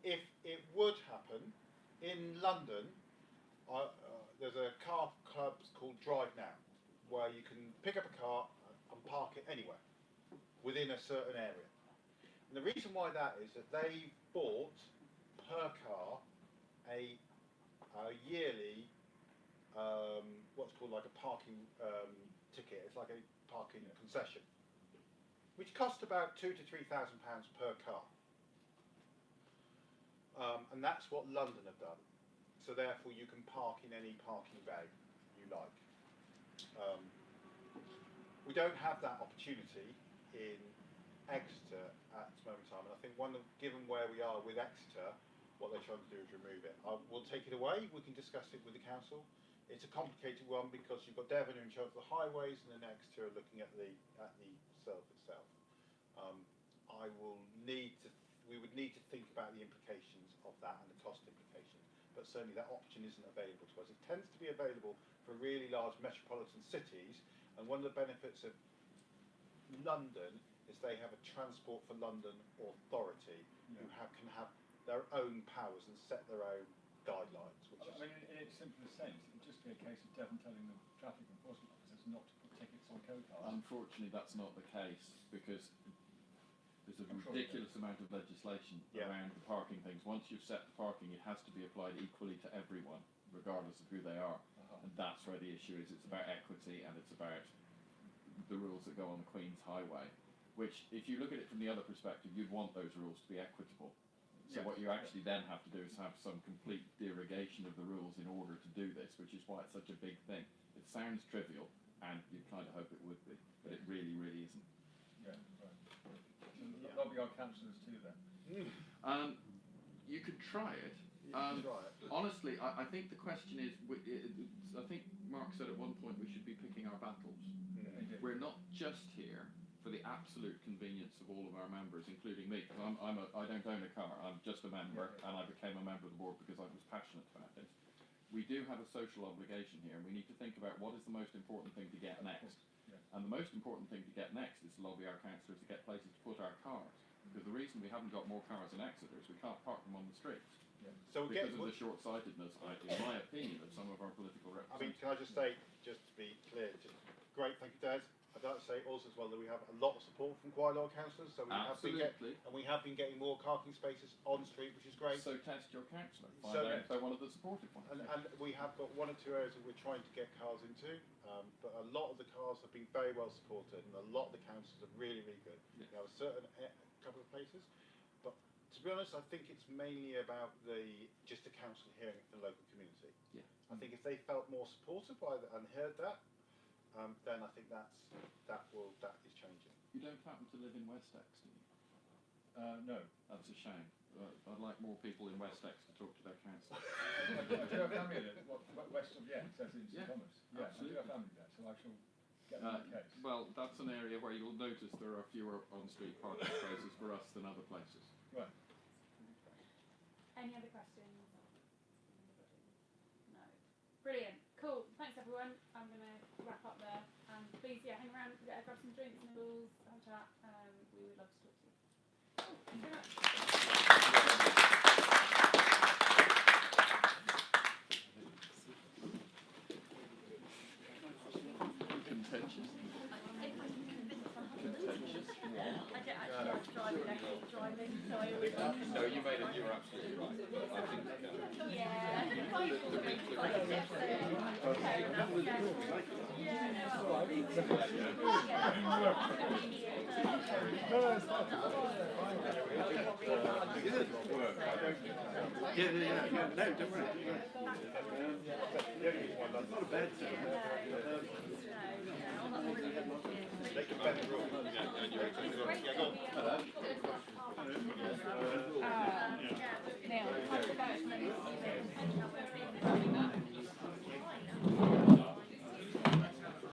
If it would happen, in London, there's a car club called Drive Now, where you can pick up a car, park it anywhere within a certain area. And the reason why that is that they bought per car a yearly what's called like a parking ticket. It's like a parking concession, which cost about £2,000 to £3,000 per car. And that's what London have done. So therefore you can park in any parking bay you like. We don't have that opportunity in Exeter at this moment in time, and I think given where we are with Exeter, what they're trying to do is remove it. We'll take it away, we can discuss it with the council. It's a complicated one because you've got Devon who are in charge of the highways and then Exeter are looking at the self itself. We would need to think about the implications of that and the cost implications, but certainly that option isn't available to us. It tends to be available for really large metropolitan cities, and one of the benefits of London is they have a Transport for London authority who can have their own powers and set their own guidelines. I mean, in its simplest sense, it would just be a case of Devon telling the traffic enforcement officers not to put tickets on Co Cars. Unfortunately, that's not the case because there's a ridiculous amount of legislation around the parking things. Once you've set the parking, it has to be applied equally to everyone, regardless of who they are. And that's where the issue is. It's about equity and it's about the rules that go on the Queen's Highway, which, if you look at it from the other perspective, you'd want those rules to be equitable. So what you actually then have to do is have some complete derogation of the rules in order to do this, which is why it's such a big thing. It sounds trivial, and you'd kind of hope it would be, but it really, really isn't. Yeah, right. So lobby our councillors too then. You could try it. Honestly, I think the question is, I think Mark said at one point we should be picking our battles. We're not just here for the absolute convenience of all of our members, including me, because I don't own a car, I'm just a member, and I became a member of the board because I was passionate about this. We do have a social obligation here, and we need to think about what is the most important thing to get next. And the most important thing to get next is to lobby our councillors to get places to put our cars. Because the reason we haven't got more cars in Exeter is we can't park them on the streets. So because of the short-sightedness, in my opinion, of some of our political representatives. I mean, can I just say, just to be clear, great, thank you, Des. I'd like to say also as well that we have a lot of support from quite a lot of councillors, so we have been getting more parking spaces on street, which is great. So test your councillor, find out if they're one of the supportive ones. And we have got one or two areas that we're trying to get cars into, but a lot of the cars have been very well supported, and a lot of the councillors are really, really good. We have a certain couple of places, but to be honest, I think it's mainly about just the council hearing it from the local community. Yeah. I think if they felt more supported by that and heard that, then I think that is changing. You don't happen to live in West Ex, do you? No. That's a shame. I'd like more people in West Ex to talk to their council. I do have family there, west of Ex, as in St Thomas. Yeah, absolutely. I do have family there, so I shall get them in case. Well, that's an area where you'll notice there are fewer on-street parking spaces for us than other places. Right. Any other questions? No. Brilliant. Cool. Thanks everyone. I'm going to wrap up there. And please, hang around, grab some drinks, noodles, have a chat. We would love to talk to you. Thank you very much. Contentious. I don't actually like driving, I hate driving, so I always No, you made it, you were absolutely right. I think No, don't worry. Not a bad thing.